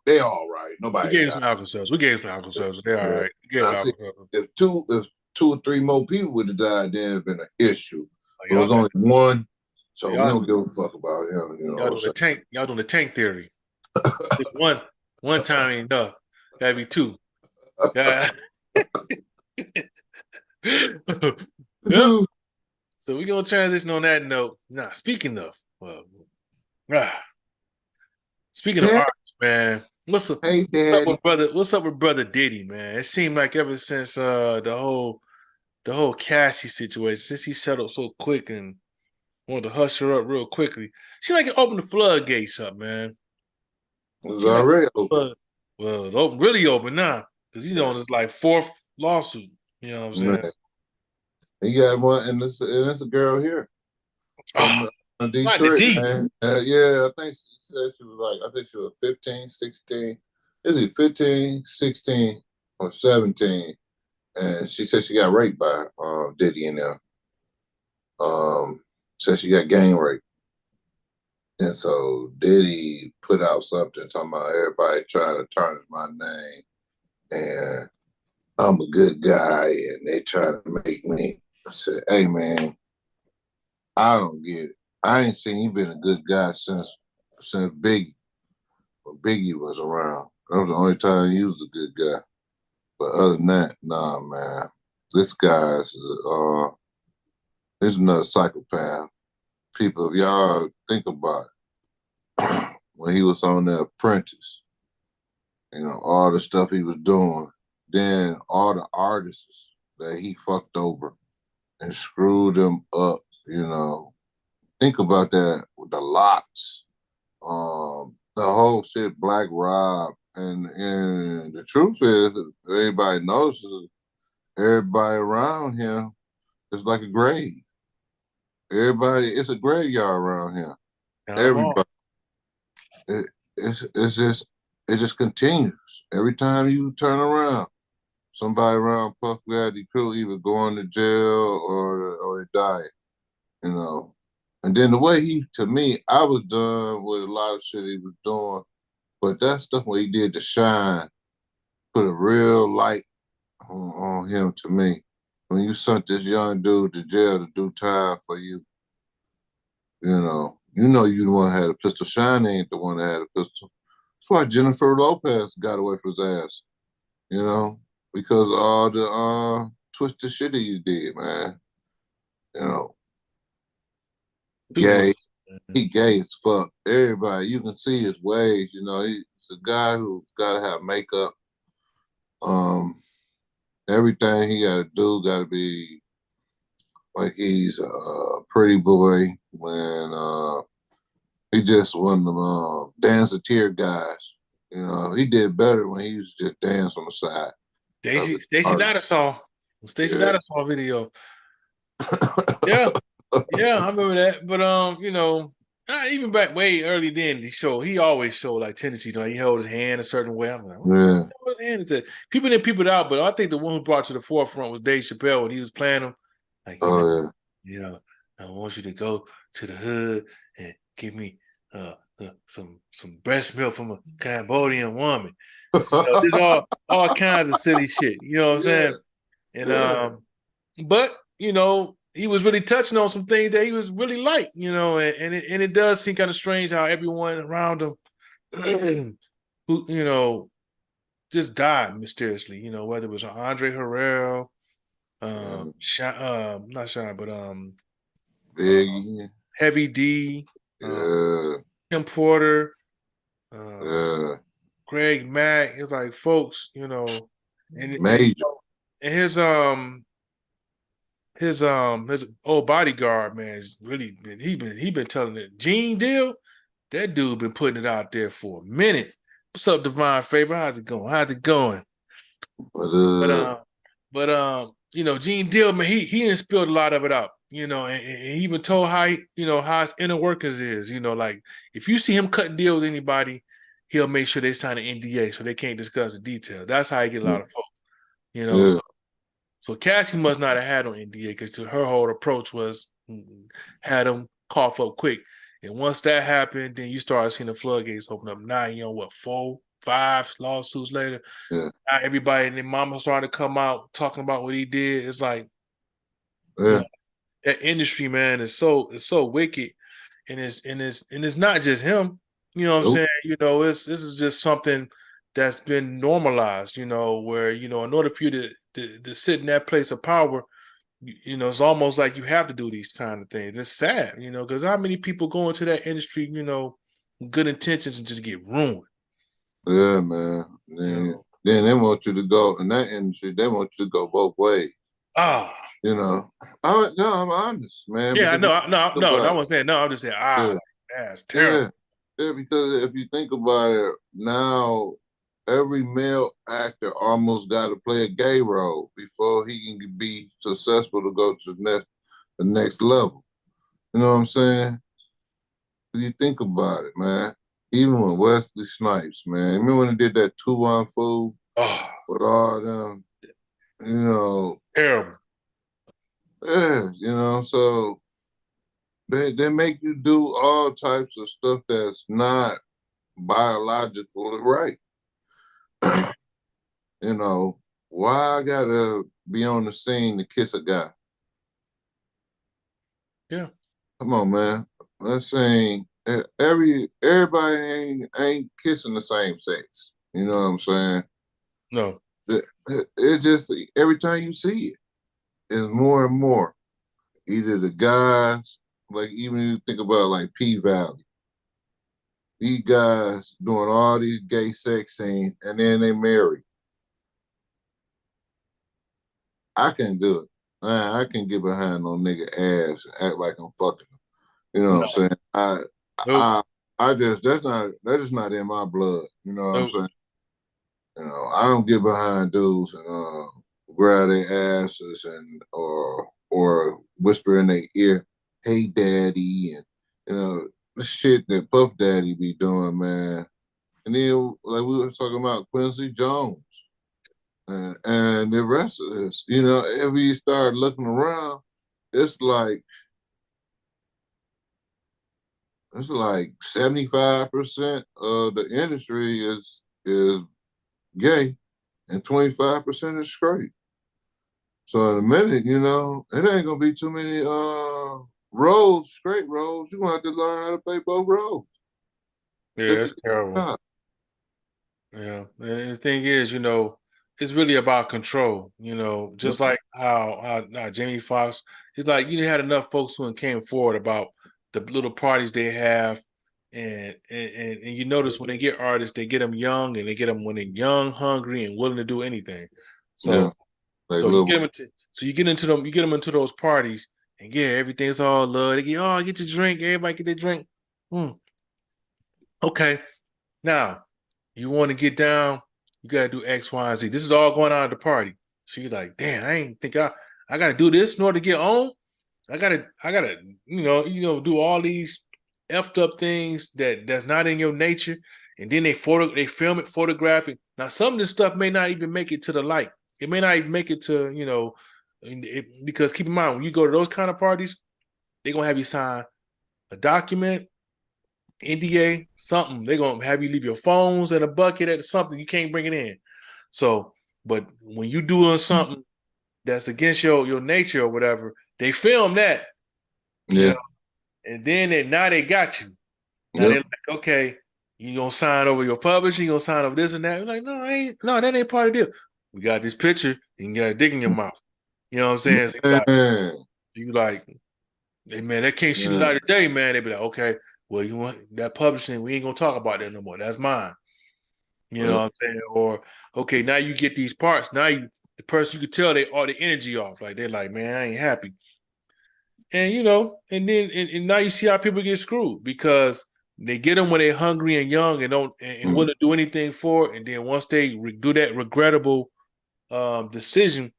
They all right. We Nobody gave died. some alcohol seltzer. We gave some alcohol seltzer. They're all Yeah. right. We gave I see. alcohol seltzer. If two or three more people would have died, then it'd been an issue. Like, But it y'all was got only one, so we y'all don't give a fuck about him. You know y'all what I'm doing the saying? tank. Y'all doing the tank theory. Just one time ain't enough. Gotta be two. Yeah. Yep. So we're gonna transition on that note. Now, ah, speaking of Dad, art, man, hey, what's up daddy. with brother Diddy, man? It seemed like ever since the whole Cassie situation, since he shut up so quick and wanted to hush her up real quickly, seemed like it opened the floodgates up, man. It was Seemed like already open. well, it's open, really open now because he's Yeah, on his like fourth lawsuit. You know what I'm saying? man. He got one, and it's a girl here Oh, from not the Detroit, D. man. Yeah, I think she said she was like, I think she was 15, 16. Is it 15, 16, or 17? And she said she got raped by Diddy in there. Said she got gang raped. And so Diddy put out something talking about everybody trying to tarnish my name and I'm a good guy and they trying to make me. I said, hey man, I don't get it. I ain't seen you been a good guy since Biggie. When Biggie was around. That was the only time he was a good guy. But other than that, nah man. This guy's there's another psychopath people, if y'all think about it, when he was on The Apprentice, all the stuff he was doing, then all the artists that he fucked over and screwed them up, think about that with the locks, the whole shit, Black Rob, and the truth is, if everybody notices, everybody around him is like a grave. Everybody, it's a graveyard around here. I'm on. Everybody, it, it's just it just continues. Every time you turn around, somebody around Puff Daddy crew either going to jail or they dying. You know, and then the way to me, I was done with a lot of shit he was doing, but that stuff what he did to Shine put a real light on him to me. When you sent this young dude to jail to do time for you, you the one that had a pistol. Shine ain't the one that had a pistol. That's why Jennifer Lopez got away from his ass, because of all the twisted shit he did, man. You know, Too much. gay. He gay as fuck. Everybody, you can see his ways. He's a guy who's got to have makeup. Um, Everything he got to do got to be like he's a pretty boy. When he just one of them danceteer guys. He did better when he used to just dance on the side of Stacy his Stacy art. Dinosaur. Stacy Yeah. Dinosaur video. Yeah. Yeah, I remember that. But even back way early then, he always showed like tendencies. Like he held his hand a certain way. I'm like, what Yeah. his hand is that? People didn't peep it out, but I think the one who brought to the forefront was Dave Chappelle when he was playing him. Like, Oh you know, I want you to go to the hood and give me some breast milk from a Cambodian woman. There's yeah. all kinds of silly shit. You know what I'm Yeah. saying? And Yeah. but he was really touching on some things that he was really like, and it does seem kind of strange how everyone around him who, just died mysteriously, whether it was Andre Harrell, Yeah. not Sean, but uh, Biggie. Heavy D, uh, Yeah. Tim Porter, uh, Yeah. Greg Mack. It's like folks, and Major. and his old bodyguard man is really he been telling it. Gene Deal, that dude been putting it out there for a minute. What's up, Divine Favor? How's it going? How's it going? But But Gene Deal, man, he didn't spilled a lot of it out. And he even told how his inner workings is. Like if you see him cutting deals with anybody, he'll make sure they sign an NDA so they can't discuss the details. That's how he get a lot of folks. yeah. So Cassie must not have had on NDA because her whole approach was had them cough up quick. And once that happened, then you start seeing the floodgates open up. Now, what, 4, 5 lawsuits later, Yeah. now everybody and their mama started to come out talking about what he did. It's like, you Yeah. know, that industry, man, is so wicked. And it's not just him. You know what I'm Nope. saying? This is just something that's been normalized, where, in order for you to sit in that place of power, it's almost like you have to do these kind of things. It's sad, because how many people go into that industry, good intentions and just get ruined, Yeah, man. you Then, know. then they want you to go in that industry. They want you to go both ways. Ah, No, I'm honest, man. yeah, I Because if know. you No, think no, I about it, wasn't saying no. I'm just saying, yeah, like, that's terrible. yeah, yeah. Because if you think about it, now every male actor almost got to play a gay role before he can be successful to go to the next level. You know what I'm saying? When you think about it, man. Even with Wesley Snipes, man. Remember when he did that 2-1 fool Oh, with all them, you know, terrible. yeah, so they make you do all types of stuff that's not biological right. you know, why I gotta be on the scene to kiss a guy? Yeah, Come on, man. Let's say everybody ain't kissing the same sex. You know what I'm saying? no, It's just every time you see it, it's more and more. Either the guys. like even you think about like P Valley, these guys doing all these gay sex scenes, and then they marry. I can do it. I can get behind no nigga ass and act like I'm fucking him. You know what I'm No, saying? nope, I, I just that is not in my blood. You know what I'm nope. saying? I don't get behind dudes and grab their asses and or whisper in their ear, "Hey, daddy," and the shit that Puff Daddy be doing, man. And then like we were talking about Quincy Jones and the rest of this, if you start looking around, it's like it's like 75% of the industry is gay and 25% is straight. So in a minute, it ain't gonna be too many roles, straight roles. You're gonna have to learn how to play both roles just Yeah, to it's get the terrible. job. Yeah, and the thing is, it's really about control. Yep. Just like how Jamie Foxx, it's like had enough folks who came forward about the little parties they have, and you notice when they get artists, they get them young, and they get them when they're young, hungry, and willing to do anything. Yeah. So, Like so you little get them into, so you get them into those parties, and yeah, everything's all love. They get, oh, get your drink, everybody get their drink. Hmm. Okay, now you want to get down, you gotta do X, Y, and Z. This is all going on at the party. So you're like, damn, I ain't think I gotta do this in order to get on. I gotta, do all these effed up things that's not in your nature. And then they film it, photograph it. Now, some of this stuff may not even make it to the light. It may not even make it to, because keep in mind, when you go to those kind of parties, they're gonna have you sign a document, NDA, something. They're gonna have you leave your phones in a bucket at something. You can't bring it in. So, but when you doing something that's against your nature or whatever, they film that, you know, yeah. and then now they got you. Now they're Yep. like, okay, you gonna sign over your publishing, you gonna sign over this and that. You're like, no, I ain't, no, that ain't part of the deal. We got this picture, and you got a dick in your mouth. You know what I'm saying? So Man. you like, hey man, that can't see the Man. light of day, man. They be like, okay, well, you want that publishing, we ain't gonna talk about that no more. That's mine. You know Yep. what I'm saying? Or okay, now you get these parts. Now the person you could tell they all the energy off. Like they're like, man, I ain't happy. And and then and now you see how people get screwed because they get them when they're hungry and young and don't and Mm. willing to do anything for it. And then once they do that regrettable decision,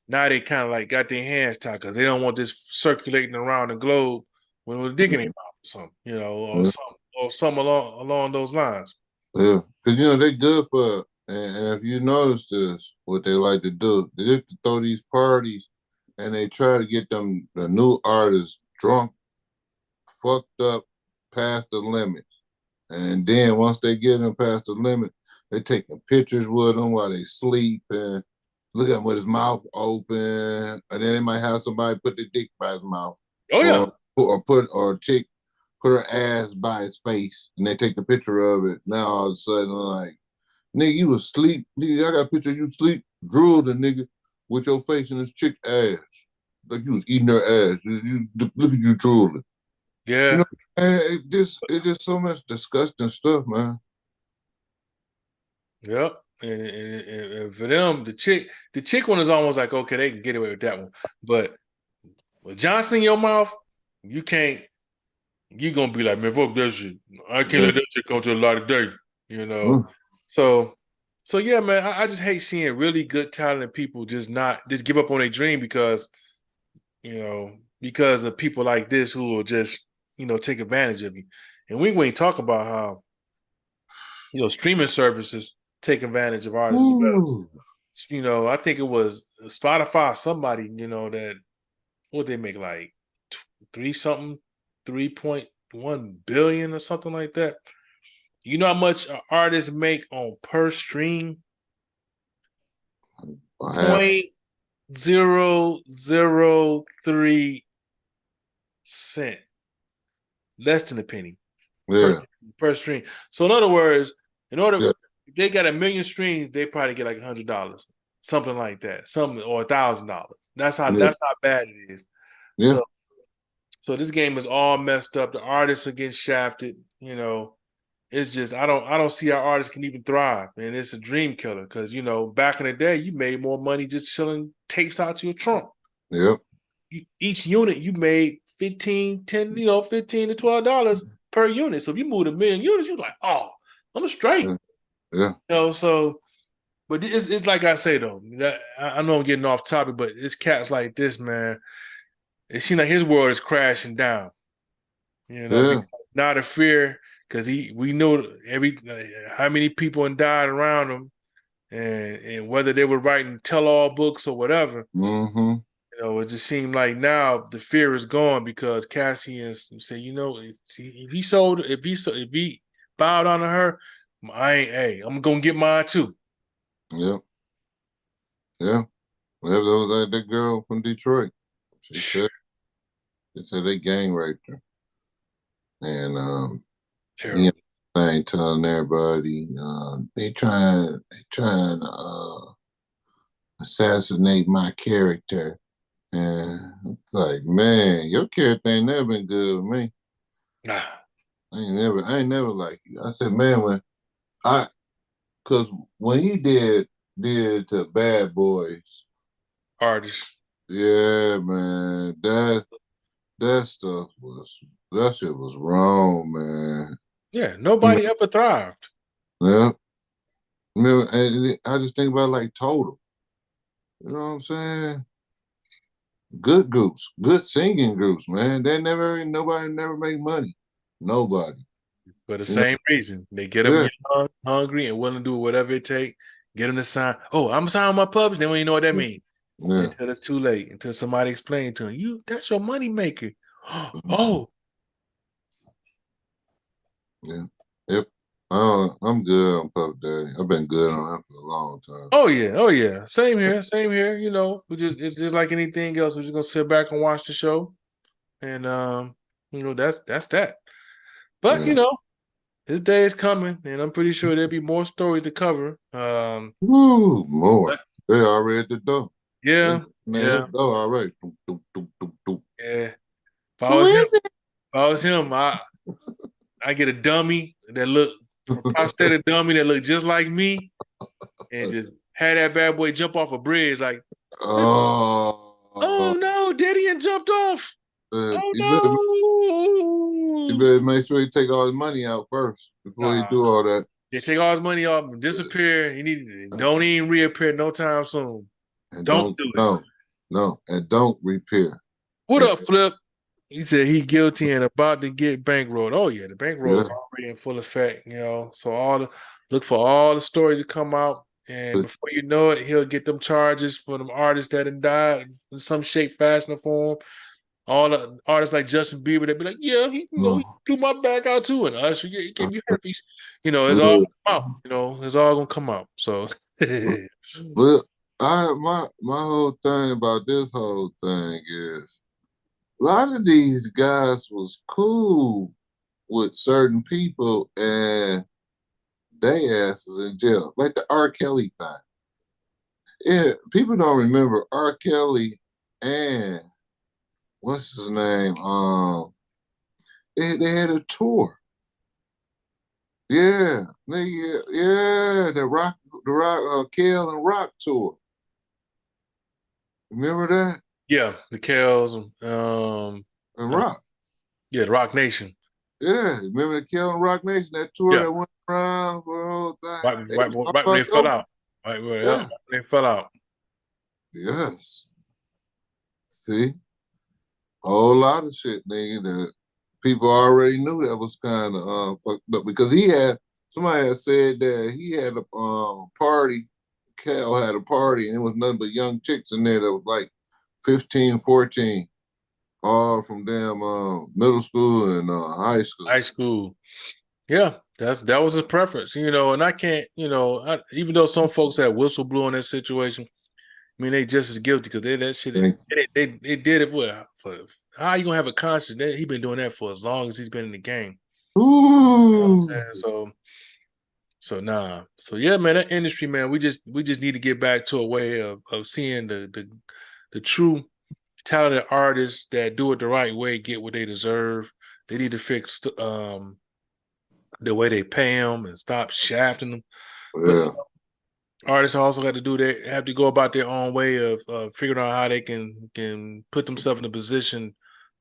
now they kind of like got their hands tied because they don't want this circulating around the globe when with a dick in their mouth or something, Yeah. or something along those lines. Yeah. Because they good for it. And if you notice this, what they like to do, they like to throw these parties and they try to get them the new artists drunk, fucked up, past the limit. And then once they get them past the limit, they taking pictures with them while they sleep and look at him with his mouth open. And then they might have somebody put the dick by his mouth, Oh yeah, or a chick put her ass by his face, and they take the picture of it. Now all of a sudden, like, nigga, you was asleep. Nigga, I got a picture of you sleep, drooled the nigga with your face in this chick ass. Like you was eating her ass. Look at you drooling. You yeah. know, it's just so much disgusting stuff, man. Yep. And for them, the chick one is almost like okay, they can get away with that one. But with Johnson in your mouth, you can't. You gonna be like, man, fuck that shit. I can't Yeah. let that shit come to a lot of day. You know. Mm. So, so yeah, man. I just hate seeing really good, talented people just give up on their dream because of people like this who will just take advantage of you. And we ain't talk about how streaming services take advantage of artists as well. Ooh. I think it was Spotify, somebody, that what they make like three something, 3.1 billion or something like that. You know how much artists make on per stream? I have. Point 0.003 cent, less than a penny per Yeah. per stream. So in other words, in order Yeah. if they got a million streams, they probably get like $100, something like that, something or $1,000. That's how Yeah. that's how bad it is. Yeah. So So this game is all messed up. The artists are getting shafted. It's just I don't see how artists can even thrive, and it's a dream killer because back in the day you made more money just selling tapes out to your trunk. Yep. Each unit you made 15, 10, $15 to $12 per unit. So if you moved 1,000,000 units, you're like, oh, I'm straight. Yeah. Yeah. So but it's like I say though, that I know I'm getting off topic, but it's cats like this, man. It seems like his world is crashing down. Yeah. Because not a fear, because we know how many people had died around him, and whether they were writing tell-all books or whatever. Mm-hmm. It just seemed like now the fear is gone because Cassian said, if he bowed down to her, hey, I'm gonna get mine too. Yep. Yeah. Yeah. That was like that girl from Detroit. She said they gang raped her. And he Terrible. thing telling everybody they trying to assassinate my character. And it's like, man, your character ain't never been good with me. Nah, I ain't never like you. I said, man, I cause when he did to Bad Boys, artist. yeah, man, that stuff was that shit was wrong, man. Yeah, nobody ever thrived. Yeah. Remember, and I just think about like Total. You know what I'm saying? Good groups, good singing groups, man. Nobody never make money. Nobody. For the You know? same reason. They get them Yeah, young, hungry, and willing to do whatever it takes. Get them to sign. Oh, I'm signing my pubs. They don't even know what that means yeah, until it's too late. Until somebody explains to them, that's your money maker. mhm, Oh, yeah, yep. I'm good on Puff Daddy. I've been good on him for a long time. oh yeah, oh yeah. Same here, same here. It's just like anything else. We're just gonna sit back and watch the show, and that's that. But Yeah. his day is coming, and I'm pretty sure there'll be more stories to cover. Woo, more. But They already at the door. They yeah, man, yeah, that door already. Doop, doop, doop, doop, doop. yeah. If I Who was him, is it? if I was him, I get a dummy that look a prosthetic dummy that look just like me, and just had that bad boy jump off a bridge like, Oh, oh no, Daddy and jumped off. you better you Oh no. better make sure you take all his money out first before you Nah. do all that. They take all his money off and disappear. Don't even reappear no time soon. And Don't don't do it. no, and don't repair. What And up, Flip? He said he guilty and about to get bankrolled. Oh yeah, the bankroll yeah, is already in full effect. So look for all the stories to come out, and but before you know it, he'll get them charges for them artists that had died in some shape, fashion, or form. All the artists like Justin Bieber, they'd be like, yeah, he no. threw my back out too, and Usher, yeah, he gave me herpes. It's all Uh, gonna come out. It's all gonna come out. So well, my whole thing about this whole thing is a lot of these guys was cool with certain people and they asses in jail. Like the R. Kelly thing. Yeah, people don't remember R. Kelly and what's his name? They had a tour. Yeah, the rock, Kale and Rock tour. Remember that? yeah, the Kels, And uh, Rock. yeah, the Rock Nation. Yeah, remember the Kale and Rock Nation, that tour Yeah, that went around for the whole thing? right, They right, was right when they fucked fell over. out. Right, yeah, Yeah. right when they fell out. Yes. See, a whole lot of shit, nigga, that people already knew that was kind of fucked up because somebody had said that he had a party. Cal had a party and it was nothing but young chicks in there that was like 15, 14, all from damn middle school and high school. High school. Yeah, that was his preference, and I can't, even though some folks that whistle blew in that situation, I mean they just as guilty because they that shit Think, they did it for how you gonna have a conscience? He been doing that for as long as he's been in the game. You know what I'm ooh, saying? So nah. So yeah, man, that industry, man, we just need to get back to a way of seeing the true talented artists that do it the right way get what they deserve. They need to fix the way they pay them and stop shafting them. But Yeah, artists also got to do that, have to go about their own way of figuring out how they can put themselves in a position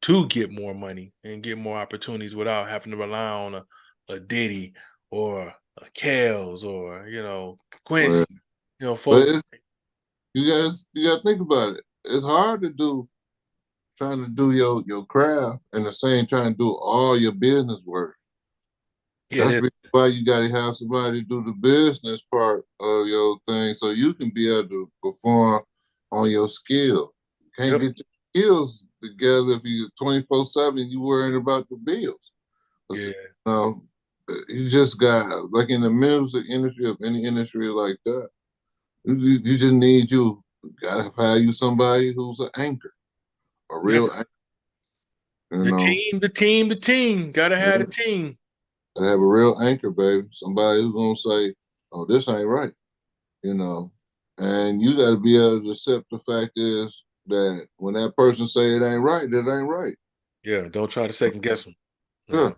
to get more money and get more opportunities without having to rely on a Diddy or a Kels or well, Quincy, but folks. you gotta think about it. It's hard to do trying to do your craft and the same trying to do all your business work. Yeah, it That's is. why you got to have somebody do the business part of your thing so you can be able to perform on your skill. You can't Yep. get your skills together if you're 24/7, you worrying about the bills. Yeah. Um, you just got, like in the music industry, of any industry like that, you just need got to value somebody who's an anchor, a Yeah. real anchor, you The know. team, the team, the team. Gotta have a Yeah. team. Gotta have a real anchor, baby. Somebody who's gonna say, "Oh, this ain't right," you know. And you got to be able to accept the fact is that when that person say it ain't right, it ain't right. Yeah. Don't try to second guess them. Yeah. No.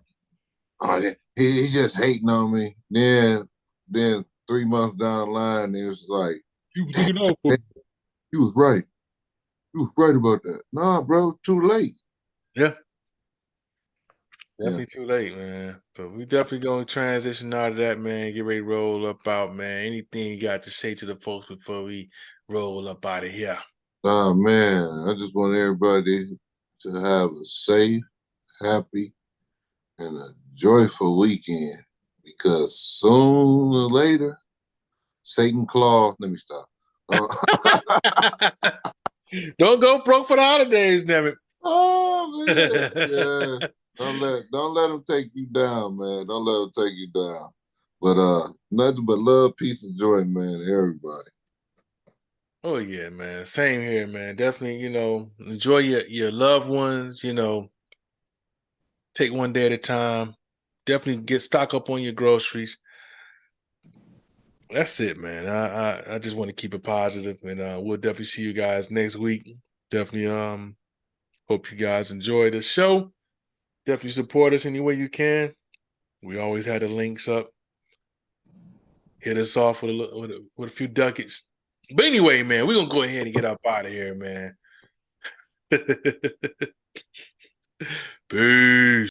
Oh, he just hating on me. Then 3 months down the line, it was like, You was damn, looking out for man, me. you was right. You was right about that. Nah, bro, too late. Yeah. Yeah. Definitely too late, man. But we definitely gonna transition out of that, man. Get ready to roll up out, man. Anything you got to say to the folks before we roll up out of here? Oh man, I just want everybody to have a safe, happy, and a joyful weekend because sooner or later, Satan claws. Let me stop. Don't go broke for the holidays, damn Oh man, yeah. it. Don't let them take you down, man. Don't let them take you down. But nothing but love, peace, and joy, man. Everybody. Oh yeah, man. Same here, man. Definitely, enjoy your loved ones, take one day at a time. Definitely get stock up on your groceries. That's it, man. I just want to keep it positive, and we'll definitely see you guys next week. Definitely hope you guys enjoy the show. Definitely support us any way you can. We always had the links up. Hit us off with a few ducats. But anyway, man, we're gonna go ahead and get up out of here, man. Peace.